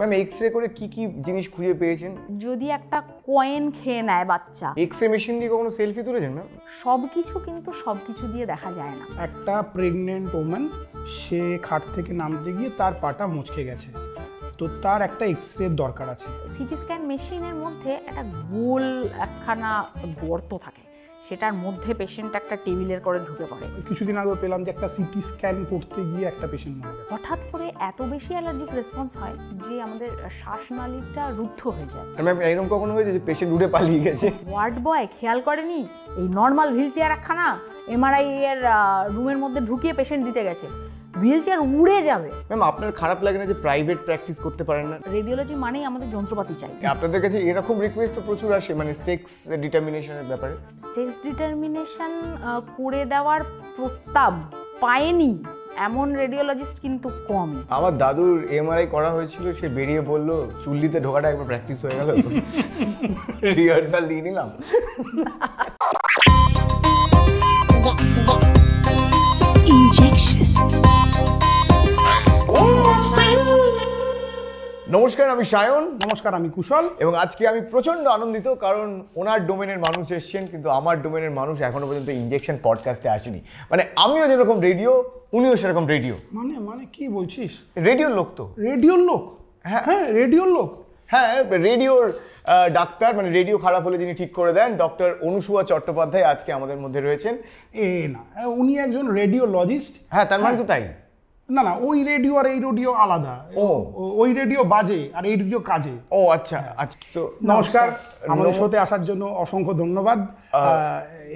Ma'am X-ray করে কি কি জিনিস খুঁজে পেয়েছেন? যদি একটা কয়েন খেয়ে নেয় বাচ্চা, এক্স-রে মেশিন দিয়ে কখনো সেলফি তুলেছেন ম্যাম? সবকিছু কিন্তু সবকিছু দিয়ে দেখা যায় না। একটা প্রেগনেন্ট ওম্যান, সে খাট থেকে নামতে গিয়ে তার পাটা মুচকে গেছে, তো তার একটা এক্স-রে দরকার আছে। সিটি স্ক্যান মেশিনের মধ্যে একটা গোল একখানা গর্ত থাকে, সেটার মধ্যে পেশেন্ট একটা টেবিলের করে ঢুকে পড়ে। কিছুদিন আগে পেলাম যে একটা সিটি স্ক্যান করতে গিয়ে একটা পেশেন্ট মারা গেছে। হঠাৎ করে এত বেশি অ্যালার্জিক রেসপন্স হয় যে আমাদের শ্বাসনালীটা রুদ্ধ হয়ে যায়। ম্যাম এরকম কখনো হয়েছে যে পেশেন্ট উঠে পালিয়ে গেছে? ওয়ার্ড বয় খেয়াল করেনি এই নর্মাল হুইল চেয়ার একখানা এমআরআই এর রুমের মধ্যে ঢুকিয়ে পেশেন্ট দিতে গেছে, হুইল চেয়ার উড়ে যাবে। ম্যাম আপনার খারাপ লাগে না যে প্রাইভেট প্র্যাকটিস করতে পারেন না? রেডিওলজি মানেই আমাদের যন্ত্রপাতি চাই। আপনাদের কাছে এরকম রিকোয়েস্ট তো প্রচুর আসে, মানে সেক্স ডিটারমিনেশনের ব্যাপারে। সেক্স ডিটারমিনেশন করে দেওয়ার প্রস্তাব পায়নি এমন রেডিওলজিস্ট কিন্তু কমই। আমার দাদুর এমআরআই করা হয়েছিল, সে বেরিয়ে বললো চুল্লিতে ঢোকাটা একবার প্র্যাকটিস হয়ে গেল, রিহার্সাল দিয়ে নিলাম। নমস্কার, আমি সায়ন। নমস্কার, আমি কুশল। এবং আজকে আমি প্রচন্ড আনন্দিত, কারণ ওনার ডোমেনের মানুষ এসছেন, কিন্তু আমার ডোমেনের মানুষ এখনো পর্যন্ত ইনজেকশন পডকাস্টে আসেনি। মানে আমিও যেরকম রেডিও, উনিও সেরকম রেডিও। মানে কি বলছিস? রেডিওর লোক তো। রেডিওর লোক? হ্যাঁ, রেডিওর লোক। হ্যাঁ, রেডিওর ডাক্তার, মানে রেডিও খারাপ হলে যিনি ঠিক করে দেন, ডক্টর অনুসুয়া চট্টোপাধ্যায় আজকে আমাদের মধ্যে রয়েছেন। না, উনি একজন রেডিওলজিস্ট। হ্যাঁ, তার মানে তো তাই না, ওই রেডিও আর এই রেডিও আলাদা। ওই রেডিও বাজে আর এই রেডিও কাজে। ও আচ্ছা আচ্ছা। নমস্কার, আমাদের শোতে আসার জন্য অসংখ্য ধন্যবাদ।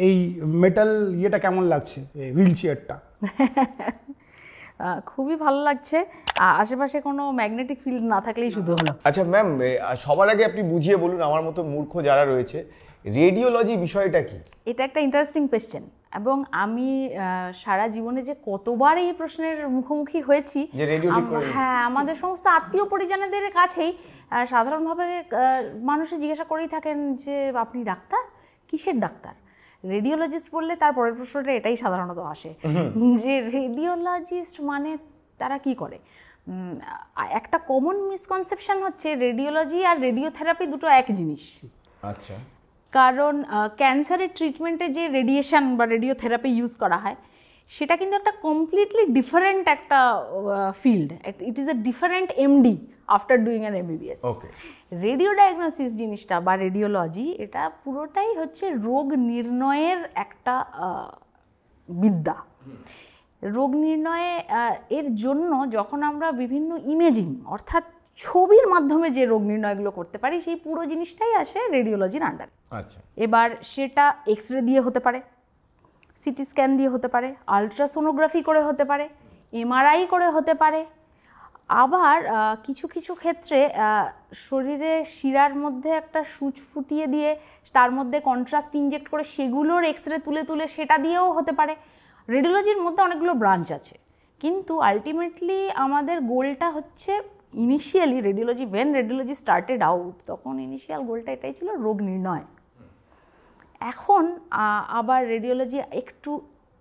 এই মেটাল ইয়েটা কেমন লাগছে, হুইল চেয়ারটা? খুবই ভালো লাগছে, আশেপাশে কোনো ম্যাগনেটিক ফিল্ড না থাকলেই শুধু হলো। আচ্ছা ম্যাম, সবার আগে আপনি বুঝিয়ে বলুন আমার মতো মূর্খ যারা রয়েছে, রেডিওলজি বিষয়টা কি? এটা একটা ইন্টারেস্টিং কোয়েশ্চেন, এবং আমি সারা জীবনে যে কতবার এই প্রশ্নের মুখোমুখি হয়েছি। হ্যাঁ, আমাদের সমস্ত আত্মীয় পরিজনদের কাছেই সাধারণভাবে মানুষে জিজ্ঞাসা করেই থাকেন যে আপনি ডাক্তার, কিসের ডাক্তার? রেডিওলজিস্ট বললে তার পরের প্রশ্নটা এটাই সাধারণত আসে যে রেডিওলজিস্ট মানে তারা কি করে। একটা কমন মিসকনসেপশন হচ্ছে রেডিওলজি আর রেডিওথেরাপি দুটো এক জিনিস। আচ্ছা। কারণ ক্যান্সারের ট্রিটমেন্টে যে রেডিয়েশন বা রেডিওথেরাপি ইউজ করা হয় সেটা কিন্তু একটা কমপ্লিটলি ডিফারেন্ট একটা field. It is a different MD after doing an MBBS. Okay. Radio diagnosis জিনিসটা বা রেডিওলজি, এটা পুরোটাই হচ্ছে রোগ নির্ণয়ের একটা বিদ্যা। রোগ নির্ণয়ে এর জন্য যখন আমরা বিভিন্ন ইমেজিং অর্থাৎ ছবির মাধ্যমে যে রোগ নির্ণয়গুলো করতে পারি, সেই পুরো জিনিসটাই আসে রেডিওলজির আন্ডারে। আচ্ছা। এবার সেটা এক্সরে দিয়ে হতে পারে, সিটি স্ক্যান দিয়ে হতে পারে, আলট্রাসোনোগ্রাফি করে হতে পারে, এমআরআই করে হতে পারে, আবার কিছু কিছু ক্ষেত্রে শরীরে শিরার মধ্যে একটা সূচ ফুটিয়ে দিয়ে তার মধ্যে কন্ট্রাস্ট ইনজেক্ট করে সেগুলোর এক্সরে তুলে তুলে সেটা দিয়েও হতে পারে। রেডিওলজির মধ্যে অনেকগুলো ব্রাঞ্চ আছে, কিন্তু আলটিমেটলি আমাদের গোলটা হচ্ছে ইনিশিয়ালি রেডিওলজি স্টার্টেড আউট, তখন ইনিশিয়াল গোলটা এটাই ছিল রোগ নির্ণয়। এখন আবার রেডিওলজি একটু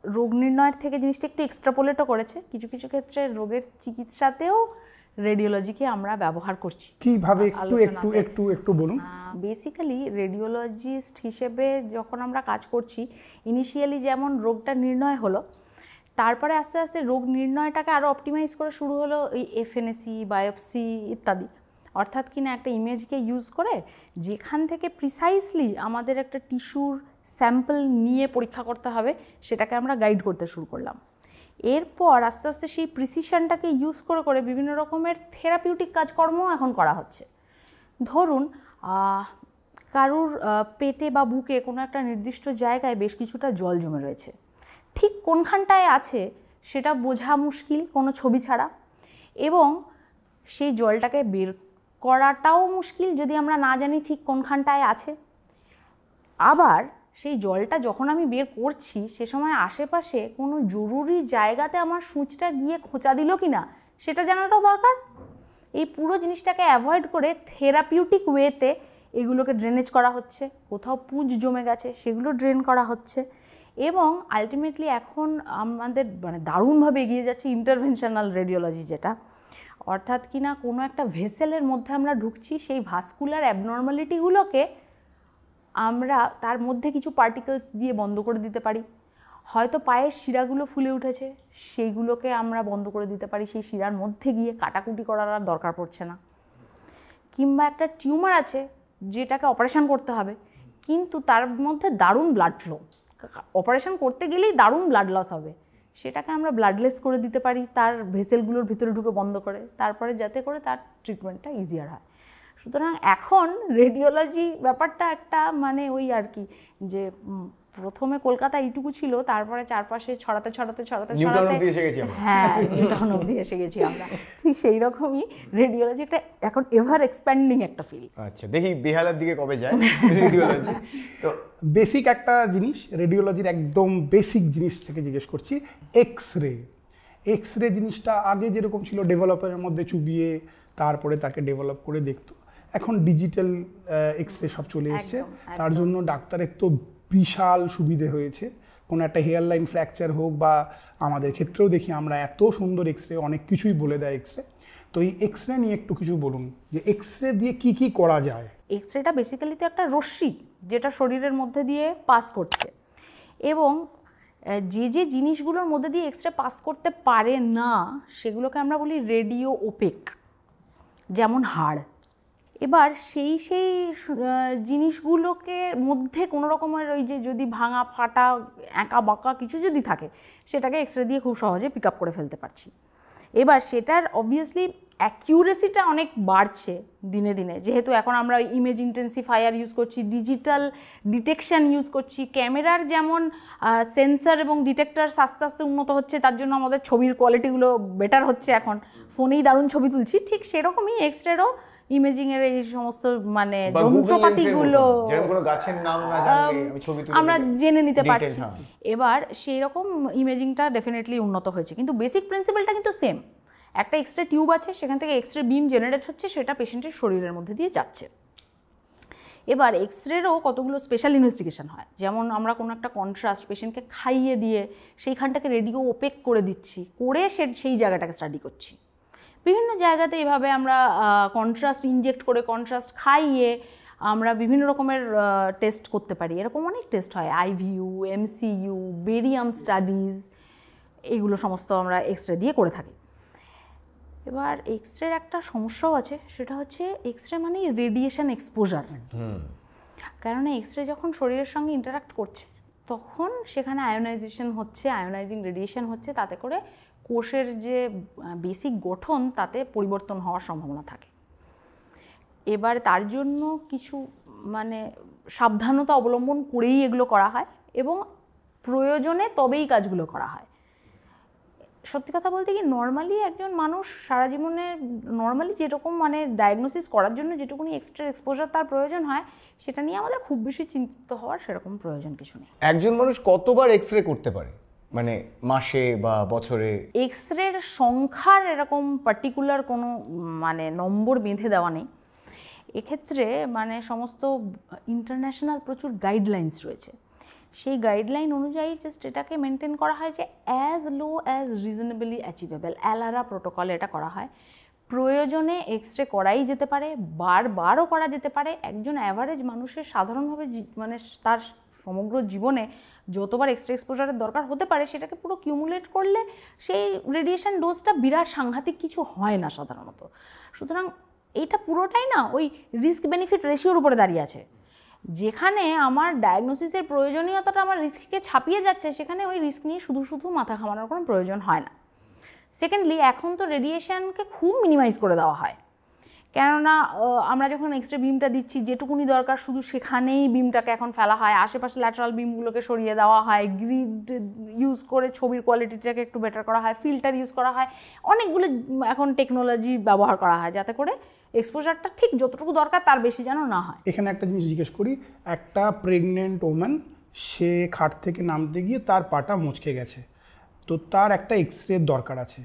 রোগ নির্ণয়ের থেকে জিনিসটা একটু এক্সট্রাপোলেটও করেছে। কিছু কিছু ক্ষেত্রে রোগের চিকিৎসাতেও রেডিওলজিকে আমরা ব্যবহার করছি। কিভাবে একটু বলুন। বেসিক্যালি রেডিওলজিস্ট হিসেবে যখন আমরা কাজ করছি, ইনিশিয়ালি যেমন রোগটা নির্ণয় হলো, তারপরে আস্তে আস্তে রোগ নির্ণয়টাকে আরও অপটিমাইজ করে শুরু হলো এই এফএনএসি, বায়োপসি ইত্যাদি। অর্থাৎ কিনা একটা ইমেজকে ইউজ করে যেখান থেকে প্রিসাইসলি আমাদের একটা টিস্যুর স্যাম্পল নিয়ে পরীক্ষা করতে হবে, সেটাকে আমরা গাইড করতে শুরু করলাম। এরপর আস্তে আস্তে সেই প্রিসিশনটাকে ইউজ করে করে বিভিন্ন রকমের থেরাপিউটিক কাজকর্মও এখন করা হচ্ছে। ধরুন কারুর পেটে বা বুকে কোনো একটা নির্দিষ্ট জায়গায় বেশ কিছুটা জল জমে রয়েছে, ঠিক কোনখানটায় আছে সেটা বোঝা মুশকিল কোনো ছবি ছাড়া, এবং সেই জলটাকে বের করাটাও মুশকিল যদি আমরা না জানি ঠিক কোনখানটায় আছে। আবার সেই জলটা যখন আমি বের করছি সে সময় আশেপাশে কোনো জরুরি জায়গাতে আমার সূঁচটা গিয়ে খোঁচা দিল কি না সেটা জানাটাও দরকার। এই পুরো জিনিসটাকে অ্যাভয়েড করে থেরাপিউটিক ওয়েতে এগুলোকে ড্রেনেজ করা হচ্ছে, কোথাও পুঁজ জমে গেছে সেগুলো ড্রেন করা হচ্ছে, এবং আলটিমেটলি এখন আমাদের মানে দারুণভাবে এগিয়ে যাচ্ছে ইন্টারভেনশনাল রেডিওলজি, যেটা অর্থাৎ কি না কোনো একটা ভেসেলের মধ্যে আমরা ঢুকছি, সেই ভাস্কুলার অ্যাবনর্মালিটিগুলোকে আমরা তার মধ্যে কিছু পার্টিকেলস দিয়ে বন্ধ করে দিতে পারি। হয়তো পায়ের শিরাগুলো ফুলে উঠেছে, সেইগুলোকে আমরা বন্ধ করে দিতে পারি, সেই শিরার মধ্যে গিয়ে কাটাকুটি করার আর দরকার পড়ছে না। কিংবা একটা টিউমার আছে যেটাকে অপারেশন করতে হবে, কিন্তু তার মধ্যে দারুণ ব্লাড ফ্লো, অপারেশন করতে গেলেই দারুণ ব্লাড লস হবে, সেটাকে আমরা ব্লাডলেস করে দিতে পারি তার ভেসেলগুলোর ভিতরে ঢুকে বন্ধ করে, তারপরে যাতে করে তার ট্রিটমেন্টটা ইজিয়ার হয়। সুতরাং এখন রেডিওলজি ব্যাপারটা একটা মানে ওই আর কি, যে প্রথমে কলকাতা এইটুকু ছিল, তারপরে চারপাশে ছড়াতে ছড়াতে ছড়াতে ছড়াতে হ্যাঁ নিউটাউন অবধি এসে গেছি আমরা। ঠিক সেই রকমই রেডিওলজি একটা এখন এভার এক্সপ্যান্ডিং একটা ফিল্ড। আচ্ছা, দেখি বেহালার দিকে কবে যায় রেডিওলজি। তো বেসিক একটা জিনিস, রেডিওলজির একদম বেসিক জিনিস থেকে জিজ্ঞেস করছি, এক্সরে। এক্সরে জিনিসটা আগে যেরকম ছিল ডেভেলপারের মধ্যে চুবিয়ে তারপরে তাকে ডেভেলপ করে দেখতো, এখন ডিজিটাল এক্সরে সব চলে এসছে। তার জন্য ডাক্তারের তো বিশাল সুবিধে হয়েছে। কোনো একটা হেয়ার লাইন ফ্র্যাকচার হোক বা আমাদের ক্ষেত্রেও দেখি আমরা এত সুন্দর এক্সরে, অনেক কিছুই বলে দেয় এক্সরে। তো এই এক্সরে নিয়ে একটু কিছু বলুন, যে এক্সরে দিয়ে কি কি করা যায়। এক্সরেটা বেসিক্যালি তো একটা রশ্মি যেটা শরীরের মধ্যে দিয়ে পাস করছে, এবং যে যে জিনিসগুলোর মধ্যে দিয়ে এক্সরে পাস করতে পারে না সেগুলোকে আমরা বলি রেডিও ওপেক, যেমন হাড়। এবার সেই জিনিসগুলোকে মধ্যে কোনো রকমের ওই যে যদি ভাঙা ফাটা একা বাঁকা কিছু যদি থাকে, সেটাকে এক্সরে দিয়ে খুব সহজে পিক আপ করে ফেলতে পারছি। এবার সেটার অবভিয়াসলি অ্যাকিউরেসিটা অনেক বাড়ছে দিনে দিনে, যেহেতু এখন আমরা ইমেজ ইন্টেন্সিফায়ার ইউজ করছি, ডিজিটাল ডিটেকশন ইউজ করছি, ক্যামেরার যেমন সেন্সর এবং ডিটেক্টর আস্তে আস্তে উন্নত হচ্ছে, তার জন্য আমাদের ছবির কোয়ালিটিগুলো বেটার হচ্ছে, এখন ফোনেই দারুণ ছবি তুলছি। ঠিক সেরকমই এক্সরেরও ইমেজিংয়ের এই সমস্ত মানে যন্ত্রপাতিগুলো আমরা জেনে নিতে পারছি। এবার সেই রকম ইমেজিংটা ডেফিনেটলি উন্নত হয়েছে, কিন্তু বেসিক প্রিন্সিপালটা কিন্তু সেম। একটা এক্সরে টিউব আছে, সেখান থেকে এক্সরে বিম জেনারেট হচ্ছে, সেটা পেশেন্টের শরীরের মধ্যে দিয়ে যাচ্ছে। এবার এক্সরেরও কতগুলো স্পেশাল ইনভেস্টিগেশন হয়, যেমন আমরা কোনো একটা কন্ট্রাস্ট পেশেন্টকে খাইয়ে দিয়ে সেইখানটাকে রেডিও ওপেক করে দিচ্ছি, করে সেই জায়গাটাকে স্টাডি করছি। বিভিন্ন জায়গাতে এভাবে আমরা কন্ট্রাস্ট ইনজেক্ট করে, কন্ট্রাস্ট খাইয়ে আমরা বিভিন্ন রকমের টেস্ট করতে পারি। এরকম অনেক টেস্ট হয়, আইভিইউ, এমসিইউ, বেরিয়াম স্টাডিজ, এইগুলো সমস্ত আমরা এক্সরে দিয়ে করে থাকি। এবার এক্সরের একটা সমস্যাও আছে, সেটা হচ্ছে এক্সরে মানে রেডিয়েশন এক্সপোজার। কারণ এক্সরে যখন শরীরের সঙ্গে ইন্টারাক্ট করছে তখন সেখানে আয়োনাইজেশন হচ্ছে, আয়োনাইজিং রেডিয়েশন হচ্ছে, তাতে করে কোষের যে বেসিক গঠন তাতে পরিবর্তন হওয়ার সম্ভাবনা থাকে। এবার তার জন্য কিছু মানে সাবধানতা অবলম্বন করেই এগুলো করা হয়, এবং প্রয়োজনে তবেই কাজগুলো করা হয়। সত্যি কথা বলতে কি, নর্মালি একজন মানুষ সারা জীবনে নর্মালি যেরকম মানে ডায়াগনোসিস করার জন্য যেটুকুনি এক্সট্রা এক্সপোজার তার প্রয়োজন হয়, সেটা নিয়ে আমাদের খুব বেশি চিন্তিত হওয়ার সেরকম প্রয়োজন কিছু নেই। একজন মানুষ কতবার এক্সরে করতে পারে, মানে মাসে বা বছরে? এক্সরের সংখ্যার এরকম পার্টিকুলার কোনো মানে নম্বর বেঁধে দেওয়া নেই। এক্ষেত্রে মানে সমস্ত ইন্টারন্যাশনাল প্রচুর গাইডলাইন্স রয়েছে, সেই গাইডলাইন অনুযায়ী জাস্ট এটাকে মেনটেন করা হয় যে অ্যাজ লো অ্যাজ রিজনেবলি অ্যাচিভেবল, অ্যালারা প্রোটোকলে এটা করা হয়। প্রয়োজনে এক্সরে করাই যেতে পারে, বারবারও করা যেতে পারে। একজন অ্যাভারেজ মানুষের সাধারণভাবে মানে তার সমগ্র জীবনে যতবার এক্সরে এক্সপোজারের দরকার হতে পারে, সেটাকে পুরো কিউমুলেট করলে সেই রেডিয়েশন ডোজটা বিরাট সাংঘাতিক কিছু হয় না সাধারণত। সুতরাং এইটা পুরোটাই না ওই রিস্ক বেনিফিট রেশিওর উপরে দাঁড়িয়ে আছে। যেখানে আমার ডায়াগনোসিসের প্রয়োজনীয়তাটা আমার রিস্ককে ছাপিয়ে যাচ্ছে, সেখানে ওই রিস্ক নিয়ে শুধু মাথা ঘামানোর কোনো প্রয়োজন হয় না। সেকেন্ডলি, এখন তো রেডিয়েশনকে খুব মিনিমাইজ করে দেওয়া হয়, কেননা আমরা যখন এক্সরে বিমটা দিচ্ছি যেটুকুনি দরকার শুধু সেখানেই বিমটাকে এখন ফেলা হয়, আশেপাশে ল্যাটারাল বিমগুলোকে সরিয়ে দেওয়া হয়, গ্রিড ইউজ করে ছবির কোয়ালিটিটাকে একটু বেটার করা হয়, ফিল্টার ইউজ করা হয়, অনেকগুলো এখন টেকনোলজি ব্যবহার করা হয় যাতে করে এক্সপোজারটা ঠিক যতটুকু দরকার তার বেশি যেন না হয়। এখানে একটা জিনিস জিজ্ঞেস করি, একটা প্রেগনেন্ট ওম্যান, সে খাট থেকে নামতে গিয়ে তার পাটা মুচকে গেছে, তো তার একটা এক্সরে দরকার আছে,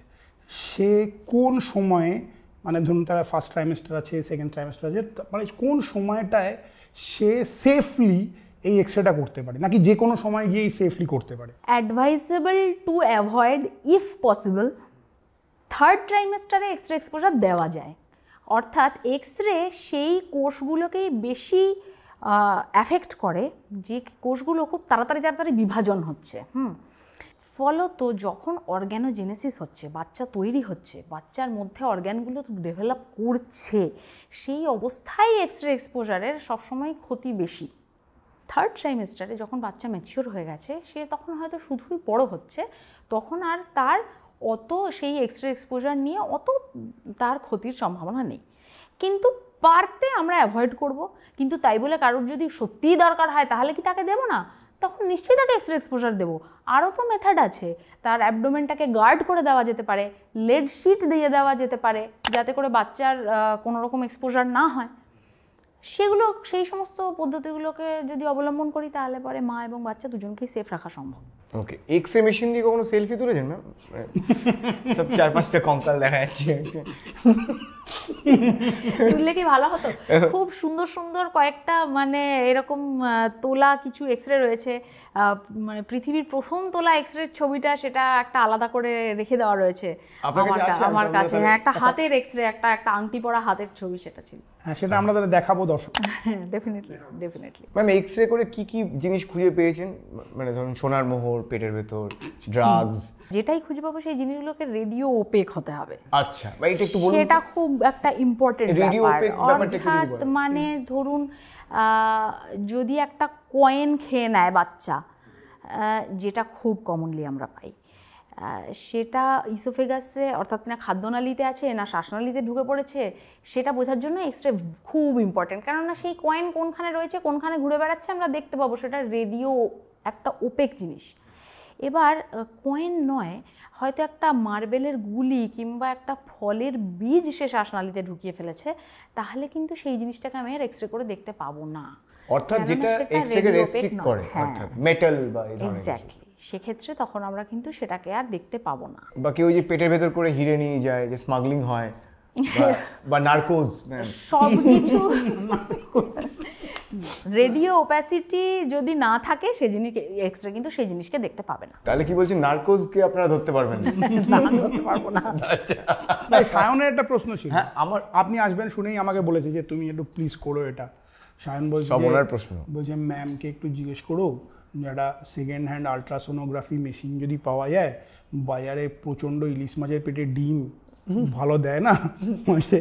সে কোন সময়ে, মানে ধরুন তার ফার্স্ট ট্রাইমেস্টার আছে, সেকেন্ড ট্রাইমেস্টার আছে, মানে কোন সময়টায় সে সেফলি এই এক্সরেটা করতে পারে, নাকি যে কোনো সময় গিয়েই সেফলি করতে পারে? Advisable to avoid if possible third ট্রাইমেস্টারে এক্স রে এক্সপোজার দেওয়া যায়, অর্থাৎ এক্স রে সেই কোষগুলোকেই বেশি অ্যাফেক্ট করে যে কোষগুলো খুব তাড়াতাড়ি বিভাজন হচ্ছে। ফলত যখন অর্গ্যানোজেনেসিস হচ্ছে, বাচ্চা তৈরি হচ্ছে, বাচ্চার মধ্যে অর্গ্যানগুলো ডেভেলপ করছে, সেই অবস্থায় এক্স রে এক্সপোজারের সবসময় ক্ষতি বেশি। থার্ড ট্রাইমেস্টারে যখন বাচ্চা ম্যাচিওর হয়ে গেছে, সে তখন হয়তো শুধুই বড় হচ্ছে, তখন আর তার অত সেই এক্স রে এক্সপোজার নিয়ে অত তার ক্ষতির সম্ভাবনা নেই। কিন্তু পারতে আমরা অ্যাভয়েড করব, কিন্তু তাই বলে কারোর যদি সত্যিই দরকার হয় তাহলে কি তাকে দেবো না? তখন নিশ্চয়ই তাকে এক্স রে এক্সপোজার দেবো। আরও তো মেথড আছে, তার অ্যাবডোমেনটাকে গার্ড করে দেওয়া যেতে পারে, লেড শিট দিয়ে দেওয়া যেতে পারে যাতে করে বাচ্চার কোনো রকম এক্সপোজার না হয়। সেই সমস্ত পদ্ধতিগুলোকে যদি অবলম্বন করি তাহলে পরে মা এবং বাচ্চা দুজনকেই সেফ রাখা সম্ভব। ওকে, এক্স রে মেশিন দিয়ে কখনো সেলফি তুলেছেন ম্যাম? সব 4-5টা কঙ্কাল দেখা যাচ্ছে। তুললে কি ভালো হতো? খুব সুন্দর সুন্দর কয়েকটা মানে এরকম তোলা কিছু এক্স রে রয়েছে। মানে পৃথিবীর প্রথম তোলা এক্স রে ছবিটা, সেটা একটা আলাদা করে রেখে দেওয়া রয়েছে আমার কাছে। হ্যাঁ, একটা হাতের এক্স রে, একটা আংটি পরা হাতের ছবি সেটা ছিল। হ্যাঁ, সেটা আমরা তাহলে দেখাবো দর্শক। ডেফিনেটলি। ম্যাম, এক্স রে করে কি কি জিনিস খুঁজে পেয়েছেন? মানে ধরুন সোনার মোহর, পেটের ভেতর, ড্রাগস, যেটাই খুঁজে পাবো সেই জিনিসগুলোকে রেডিও ওপেক হতে হবে। আচ্ছা, ভাই এটা একটু বলুন। সেটা খুব একটা ইম্পর্টেন্ট ব্যাপার। অর্থাৎ মানে ধরুন যদি একটা কয়েন খেয়ে নেয় বাচ্চা, যেটা খুব কমনলি আমরা পাই, সেটা ইসোফেগাসে অর্থাৎ না খাদ্যনালীতে আছে না শ্বাসনালীতে ঢুকে পড়েছে, সেটা বোঝার জন্য এক্স রে খুব ইম্পর্টেন্ট। কেননা সেই কয়েন কোনখানে রয়েছে, কোনখানে ঘুরে বেড়াচ্ছে আমরা দেখতে পাবো, সেটা রেডিও একটা ওপেক জিনিস। এবার কয়েন নয়, হয়তো একটা মার্বেলের গুলি কিংবা একটা ফলের বীজ সে শ্বাসনালীতে ঢুকিয়ে ফেলেছে, তাহলে কিন্তু সেই জিনিসটাকে আমি আর এক্স রে করে দেখতে পাবো না। অর্থাৎ যেটা এক্স রে রেস্ট্রিক্ট করে, অর্থাৎ মেটাল বা এই ধরনের। এক্স্যাক্টলি, সেক্ষেত্রে তখন আমরা কিন্তু সেটাকে আর দেখতে পাবো না। বা কেউ যে পেটের ভেতর করে হিরে নিয়ে যায়, যে স্মাগলিং হয়, বা নার্কোজ, সব কিছু রেডিও ওপ্যাসিটি যদি না থাকে সেই জিনিস এক্স রে কিন্তু সেই জিনিসকে দেখতে পাবে না। তাহলে কি বলছেন, নার্কোজকে আপনারা ধরতে পারবেন না? ধরতে পারবো না। ভাই, সায়নের একটা প্রশ্ন ছিল। হ্যাঁ, আপনি আসবেন শুনেই আমাকে বলেছে যে তুমি একটু প্লিজ করো এটা। সায়ন বলছে, সব ওনার প্রশ্ন, বলছে ম্যামকে একটু জিজ্ঞেস করো একটা সেকেন্ড হ্যান্ড আলট্রাসোনোগ্রাফি মেশিন যদি পাওয়া যায়, বাজারে প্রচণ্ড ইলিশ মাছের পেটে ডিম ভালো দেয় না, বলছে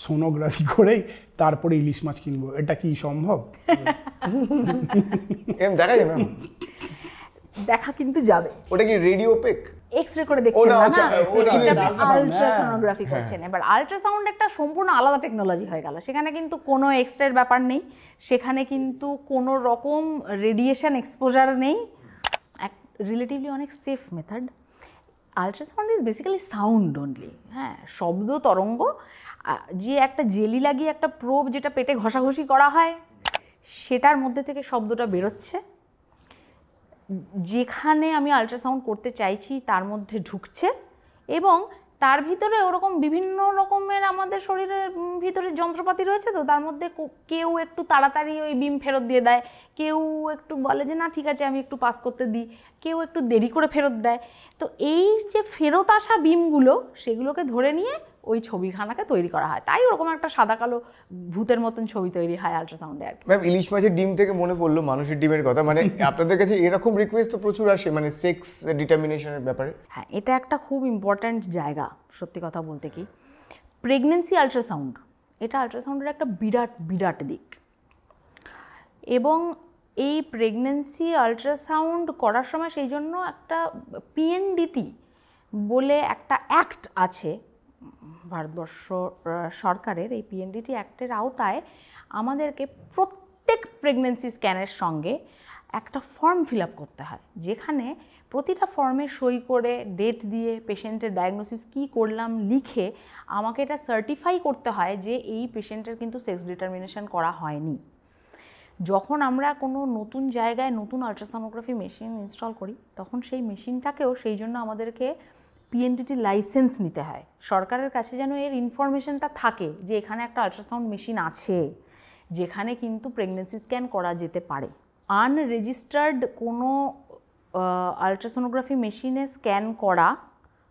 সোনোগ্রাফি করেই তারপরে ইলিশ মাছ কিনবো, এটা কি সম্ভব? দেখা যাবে ম্যাম? দেখা কিন্তু যাবে। ওটা কি রেডিও ওপেক? এক্স রে করে দেখছেন না, আলট্রাসোনোগ্রাফি করছেন। এবার আলট্রাসাউন্ড একটা সম্পূর্ণ আলাদা টেকনোলজি হয়ে গেল। সেখানে কিন্তু কোনো এক্স রের ব্যাপার নেই, সেখানে কিন্তু কোনো রকম রেডিয়েশন এক্সপোজার নেই, রিলেটিভলি অনেক safe method. Ultrasound is basically sound only. হ্যাঁ, শব্দ তরঙ্গ, যে একটা জেলি লাগিয়ে একটা প্রোব যেটা পেটে ঘষাঘষি করা হয়, সেটার মধ্যে থেকে শব্দটা বেরোচ্ছে, যেখানে আমি আলট্রাসাউন্ড করতে চাইছি তার মধ্যে ঢুকছে, এবং তার ভিতরে ওরকম বিভিন্ন রকমের আমাদের শরীরের ভিতরে যন্ত্রপাতি রয়েছে। তো তার মধ্যে কেউ একটু তাড়াতাড়ি ওই বিম ফেরত দিয়ে দেয়, কেউ একটু বলে যে না ঠিক আছে আমি একটু পাস করতে দিই, কেউ একটু দেরি করে ফেরত দেয়। তো এই যে ফেরত আসা বিমগুলো, সেগুলোকে ধরে নিয়ে ওই ছবিখানাকে তৈরি করা হয়। তাই ওরকম একটা সাদা কালো ভূতের মতন ছবি তৈরি হয় আলট্রাসাউন্ডে আর কি। ম্যাম, ইলিশ মাছের ডিম থেকে মনে পড়লো মানুষের ডিমের কথা। মানে আপনাদের কাছে এরকম রিকোয়েস্ট তো প্রচুর আসে, মানে সেক্স ডিটারমিনেশনের ব্যাপারে। হ্যাঁ, এটা একটা খুব ইম্পর্ট্যান্ট জায়গা। সত্যি কথা বলতে কি, প্রেগনেন্সি আলট্রাসাউন্ড, এটা আলট্রাসাউন্ডের একটা বিরাট দিক। এবং এই প্রেগনেন্সি আলট্রাসাউন্ড করার সময় সেই জন্য একটা পিএনডিটি বলে একটা অ্যাক্ট আছে ভারতবর্ষ সরকারের। এই পিএনডিটি অ্যাক্টের আওতায় আমাদেরকে প্রত্যেক প্রেগনেন্সি স্ক্যানের সঙ্গে একটা ফর্ম ফিল আপ করতে হয়, যেখানে প্রতিটা ফর্মে সই করে ডেট দিয়ে পেশেন্টের ডায়াগনোসিস কী করলাম লিখে আমাকে এটা সার্টিফাই করতে হয় যে এই পেশেন্টের কিন্তু সেক্স ডিটারমিনেশন করা হয়নি। যখন আমরা কোনো নতুন জায়গায় নতুন আলট্রাসোনোগ্রাফি মেশিন ইনস্টল করি, তখন সেই মেশিনটাকেও সেই জন্য আমাদেরকে পিএনডিটি লাইসেন্স নিতে হয়। সরকারের কাছে যেন এর ইনফরমেশনটা থাকে যে এখানে একটা আলট্রাসাউন্ড মেশিন আছে যেখানে কিন্তু প্রেগনেন্সি স্ক্যান করা যেতে পারে। আনরেজিস্টার্ড কোনো আলট্রাসোনোগ্রাফি মেশিনে স্ক্যান করা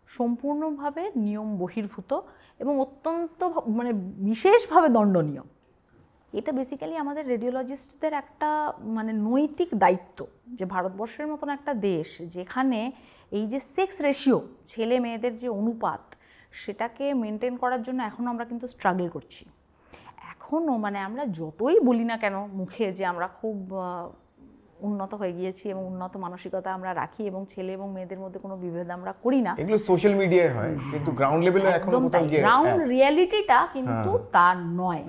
সম্পূর্ণভাবে নিয়ম বহির্ভূত এবং অত্যন্ত মানে বিশেষভাবে দণ্ডনীয়। এটা বেসিক্যালি আমাদের রেডিওলজিস্টদের একটা মানে নৈতিক দায়িত্ব, যে ভারতবর্ষের মতন একটা দেশ যেখানে এই যে সেক্স রেশিও, ছেলে মেয়েদের যে অনুপাত, সেটাকে মেনটেন করার জন্য এখনও আমরা কিন্তু স্ট্রাগল করছি। এখনও মানে আমরা যতই বলি না কেন মুখে যে আমরা খুব উন্নত হয়ে গিয়েছি এবং উন্নত মানসিকতা আমরা রাখি এবং ছেলে এবং মেয়েদের মধ্যে কোনো বিভেদ আমরা করি না, এগুলো সোশ্যাল মিডিয়ায় হয়, কিন্তু গ্রাউন্ড লেভেলে এখনো কোথাও গিয়ে গ্রাউন্ড রিয়ালিটিটা কিন্তু তা নয়।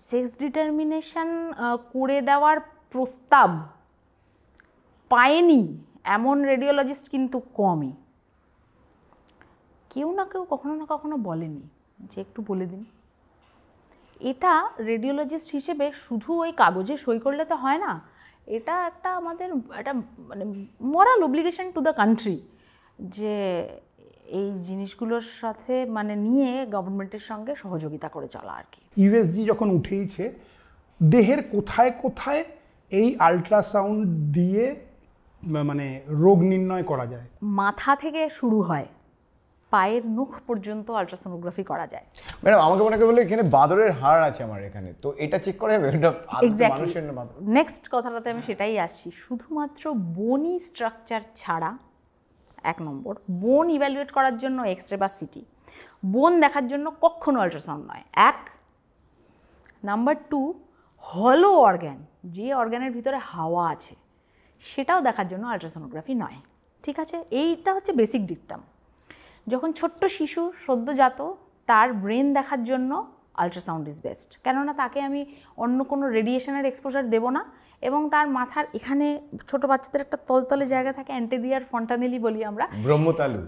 সেক্স ডিটারমিনেশন করে দেওয়ার প্রস্তাব পায়নি এমন রেডিওলজিস্ট কিন্তু কমই। কেউ না কেউ কখনো না কখনো বলেনি যে একটু বলে দিন। এটা রেডিওলজিস্ট হিসেবে শুধু ওই কাগজে সই করলে তো হয় না, এটা একটা আমাদের একটা মানে মরাল অব্লিগেশন টু দ্য কান্ট্রি, যে এই জিনিসগুলোর সাথে মানে নিয়ে গভর্নমেন্টের সঙ্গে সহযোগিতা করে চলা আর কি। ইউএসজি যখন উঠেইছে, দেহের কোথায় কোথায় এই আল্ট্রাসাউন্ড দিয়ে মানে রোগ নির্ণয় করা যায়? মাথা থেকে শুরু হয়, পায়ের নখ পর্যন্ত আল্ট্রাসোনোগ্রাফি করা যায়। ম্যাডাম আমাকে মনে করে বলে এখানে বাদরের হাড় আছে আমার এখানে, তো এটা চেক করা যাবে? এটা মানুষের না বাদর? নেক্সট কথাটাতে আমি সেটাই আসছি। শুধুমাত্র বোনি স্ট্রাকচার ছাড়া, 1 নম্বর, বোন ইভ্যালুয়েট করার জন্য এক্সরে বা সিটি, বোন দেখার জন্য কখনো আল্ট্রাসাউন্ড নয় 1। নাম্বার 2, হলো অর্গ্যান, যে অর্গ্যানের ভিতরে হাওয়া আছে, সেটাও দেখার জন্য আল্ট্রাসোনোগ্রাফি নয়। ঠিক আছে, এইটা হচ্ছে বেসিক ডিকটাম। যখন ছোট্ট শিশু সদ্যজাত, তার ব্রেন দেখার জন্য আল্ট্রাসাউন্ড ইজ বেস্ট, কেননা তাকে আমি অন্য কোনো রেডিয়েশনের এক্সপোজার দেবো না, এবং তার মাথার এখানে ছোট বাচ্চাদের একটা তলতলে জায়গা থাকে, অ্যান্টেরিয়ার ফন্টানেলি বলি আমরা, ব্রহ্মতালু,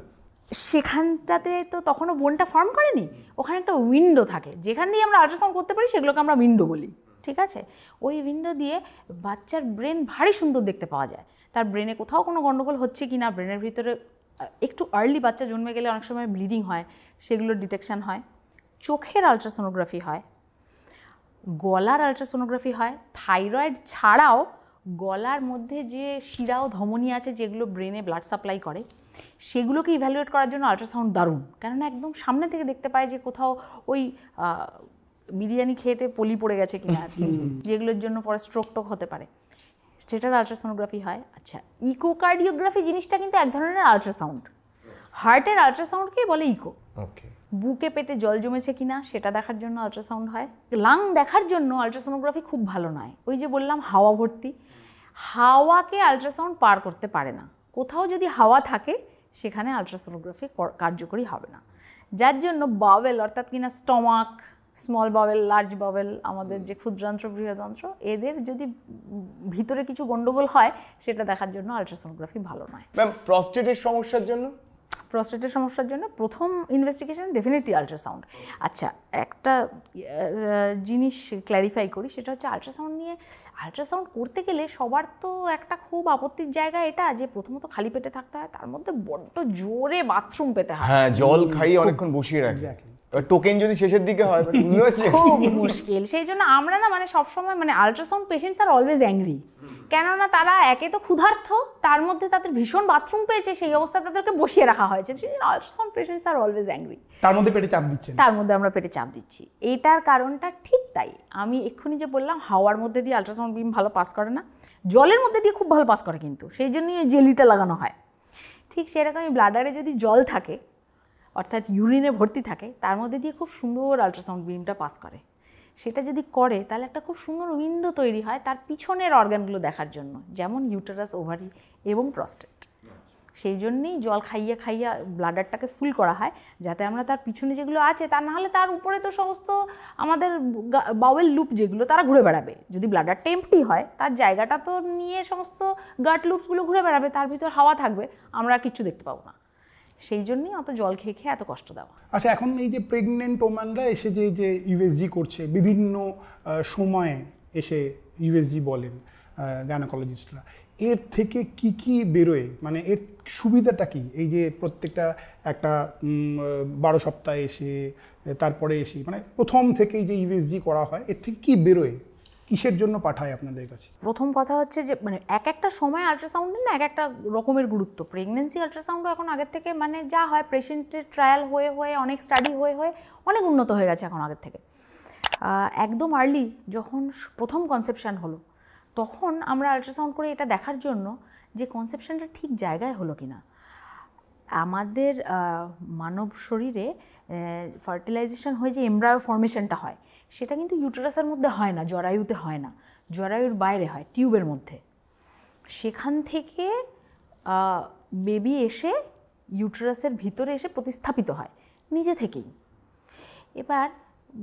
সেখানটাতে তো তখনও বোনটা ফর্ম করেনি, ওখানে একটা উইন্ডো থাকে যেখান দিয়ে আমরা আল্ট্রাসাউন্ড করতে পারি, সেগুলোকে আমরা উইন্ডো বলি। ঠিক আছে, ওই উইন্ডো দিয়ে বাচ্চার ব্রেন ভারী সুন্দর দেখতে পাওয়া যায়, তার ব্রেনে কোথাও কোনো গণ্ডগোল হচ্ছে কি না, ব্রেনের ভিতরে একটু আর্লি বাচ্চা জন্মে গেলে অনেক সময় ব্লিডিং হয়, সেগুলোর ডিটেকশান হয়। চোখের আল্ট্রাসোনোগ্রাফি হয়, গলার আল্ট্রাসোনোগ্রাফি হয়। থাইরয়েড ছাড়াও গলার মধ্যে যে শিরা ও ধমনী আছে যেগুলো ব্রেনে ব্লাড সাপ্লাই করে, সেগুলোকে ইভ্যালুয়েট করার জন্য আল্ট্রাসাউন্ড দারুণ, কেননা একদম সামনে থেকে দেখতে পায় যে কোথাও ওই বিরিয়ানি খেয়েটে পলি পড়ে গেছে কিনা আর কি, যেগুলোর জন্য পরে স্ট্রোক টোক হতে পারে, সেটার আল্ট্রাসোনোগ্রাফি হয়। আচ্ছা, ইকোকার্ডিওগ্রাফি জিনিসটা কিন্তু এক ধরনের আল্ট্রাসাউন্ড, হার্টের আল্ট্রাসাউন্ডকেই বলে ইকো। ওকে, বুকে পেটে জল জমেছে কিনা সেটা দেখার জন্য আল্ট্রাসাউন্ড হয়। লাং দেখার জন্য আল্ট্রাসোনোগ্রাফি খুব ভালো নয়, ওই যে বললাম হাওয়া ভর্তি, হাওয়াকে আল্ট্রাসাউন্ড পার করতে পারে না, কোথাও যদি হাওয়া থাকে সেখানে আল্ট্রাসোনোগ্রাফি কার্যকরী হবে না, যার জন্য বাওয়েল অর্থাৎ কিনা stomach, small bowel, large bowel, আমাদের যে ক্ষুদ্রান্ত্র বৃহদান্ত্র, এদের যদি ভিতরে কিছু গন্ডগোল হয় সেটা দেখার জন্য আল্ট্রাসোনোগ্রাফি ভালো নয়। ম্যাম প্রস্টেটের সমস্যার জন্য? প্রস্টেটের সমস্যার জন্য প্রথম ইনভেস্টিগেশন ডেফিনেটলি আল্ট্রাসাউন্ড। আচ্ছা, একটা জিনিস ক্ল্যারিফাই করি, সেটা হচ্ছে আল্ট্রাসাউন্ড করতে গেলে সবার তো একটা খুব আপত্তির জায়গা এটা, যে প্রথমত খালি পেটে থাকতে হয়, তার মধ্যে বড্ড জোরে বাথরুম পেতে হয়, হ্যাঁ, জল খাইয়ে অনেকক্ষণ বসিয়ে রাখে, টোকেন যদি শেষের দিকে হয় খুব মুশকিল। সেই জন্য আমরা না মানে সবসময় মানে ultrasound patients are always angry, কেননা তারা একে তো ক্ষুধার্ত, তার মধ্যে তাদের ভীষণ বাথরুম পেয়েছে, সেই অবস্থায় তাদেরকে বসিয়ে রাখা হয়েছে। সেই জন্য ultrasound patients are always angry, তার মধ্যে পেটে চাপ দিচ্ছে, তার মধ্যে আমরা পেটে চাপ দিচ্ছি। এইটার কারণটা ঠিক তাই, আমি এক্ষুনি যে বললাম হাওয়ার মধ্যে দিয়ে আল্ট্রাসাউন্ড বিম ভালো পাস করে না, জলের মধ্যে দিয়ে খুব ভালো পাস করে, কিন্তু সেই জন্যই এই জেলিটা লাগানো হয়। ঠিক সেরকমই ব্লাডারে যদি জল থাকে, অর্থাৎ ইউরিনে ভর্তি থাকে, তার মধ্যে দিয়ে খুব সুন্দর আল্ট্রাসাউন্ড বিমটা পাস করে। সেটা যদি করে তাহলে একটা খুব সুন্দর উইন্ডো তৈরি হয় তার পিছনের অর্গানগুলো দেখার জন্য, যেমন ইউটেরাস, ওভারি এবং প্রস্টেট। সেই জন্যেই জল খাইয়া খাইয়া ব্লাডারটাকে ফুল করা হয়, যাতে আমরা তার পিছনে যেগুলো আছে, তা না হলে তার উপরে তো সমস্ত আমাদের বাওয়েল লুপ যেগুলো তারা ঘুরে বেড়াবে। যদি ব্লাডারটা এমটি হয়, তার জায়গাটা তো নিয়ে সমস্ত গাট লুপসগুলো ঘুরে বেড়াবে, তার ভিতর হাওয়া থাকবে, আমরা কিচ্ছু দেখতে পাবো না। সেই জন্যই অত জল খেয়ে খেয়ে এত কষ্ট দেওয়া। আচ্ছা, এখন এই যে প্রেগনেন্ট ওম্যানরা এসে যে ইউএসজি করছে, বিভিন্ন সময়ে এসে ইউএসজি বলেন গাইনোকোলজিস্টরা, এর থেকে কি কি বেরোয়, মানে এর সুবিধাটা কি? এই যে প্রত্যেকটা একটা 12 সপ্তাহে এসে তারপরে এসে মানে প্রথম থেকেই যে ইউএসজি করা হয়, এর থেকে কি বেরোয়? কিসের জন্য পাঠায় আপনাদের কাছে? প্রথম কথা হচ্ছে যে মানে এক একটা সময় আল্ট্রাসাউন্ডের না এক একটা রকমের গুরুত্ব। প্রেগনেন্সি আল্ট্রাসাউন্ডও এখন আগের থেকে মানে যা হয় পেশেন্টের ট্রায়াল হয়ে হয়ে অনেক স্টাডি হয়ে হয়ে অনেক উন্নত হয়ে গেছে এখন আগের থেকে। একদম আর্লি যখন প্রথম কনসেপশন হলো তখন আমরা আল্ট্রাসাউন্ড করে এটা দেখার জন্য যে কনসেপশনটা ঠিক জায়গায় হলো কিনা। আমাদের মানব শরীরে ফার্টিলাইজেশন হয়ে যে এমব্রায়ো ফর্মেশনটা হয় সেটা কিন্তু ইউটেরাসের মধ্যে হয় না, জরায়ুতে হয় না, জরায়ুর বাইরে হয়, টিউবের মধ্যে। সেখান থেকে বেবি এসে ইউটেরাসের ভিতরে এসে প্রতিস্থাপিত হয় নিজে থেকেই। এবার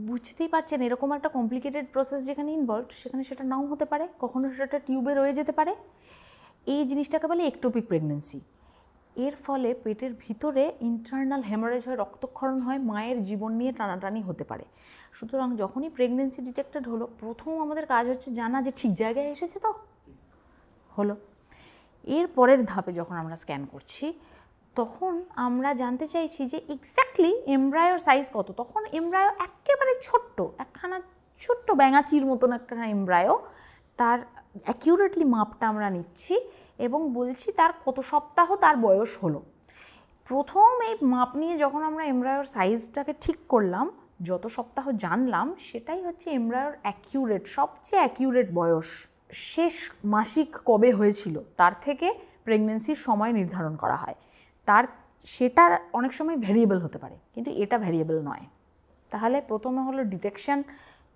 বুঝতেই পারছেন এরকম একটা কমপ্লিকেটেড প্রসেস যেখানে ইনভলভ সেখানে সেটা নাও হতে পারে, কখনো সেটা টিউবে রয়ে যেতে পারে। এই জিনিসটাকে বলে একটোপিক প্রেগনেন্সি। এর ফলে পেটের ভিতরে ইন্টারনাল হেমারেজ হয়, রক্তক্ষরণ হয়, মায়ের জীবন নিয়ে টানাটানি হতে পারে। সুতরাং যখনই প্রেগনেন্সি ডিটেক্টেড হলো প্রথম আমাদের কাজ হচ্ছে জানা যে ঠিক জায়গায় এসেছে তো হলো। এর পরের ধাপে যখন আমরা স্ক্যান করছি তখন আমরা জানতে চাইছি যে এক্স্যাক্টলি এমব্রায়োর সাইজ কত। তখন এমব্রায়ো একেবারে ছোট্ট, একখানা ছোট্ট ব্যাঙাচির মতন একখানা এমব্রায়ো, তার অ্যাকিউরেটলি মাপটা আমরা নিচ্ছি এবং বলছি তার কত সপ্তাহ তার বয়স হলো। প্রথম এই মাপ নিয়ে যখন আমরা এমব্রায়োর সাইজটাকে ঠিক করলাম, যত সপ্তাহ জানলাম সেটাই হচ্ছে এমব্রায়োর অ্যাকিউরেট, সবচেয়ে অ্যাকিউরেট বয়স। শেষ মাসিক কবে হয়েছিল তার থেকে প্রেগনেন্সির সময় নির্ধারণ করা হয়। সেটা অনেক সময় ভ্যারিয়েবল হতে পারে কিন্তু এটা ভ্যারিয়েবল নয়। তাহলে প্রথমে হলো ডিটেকশন,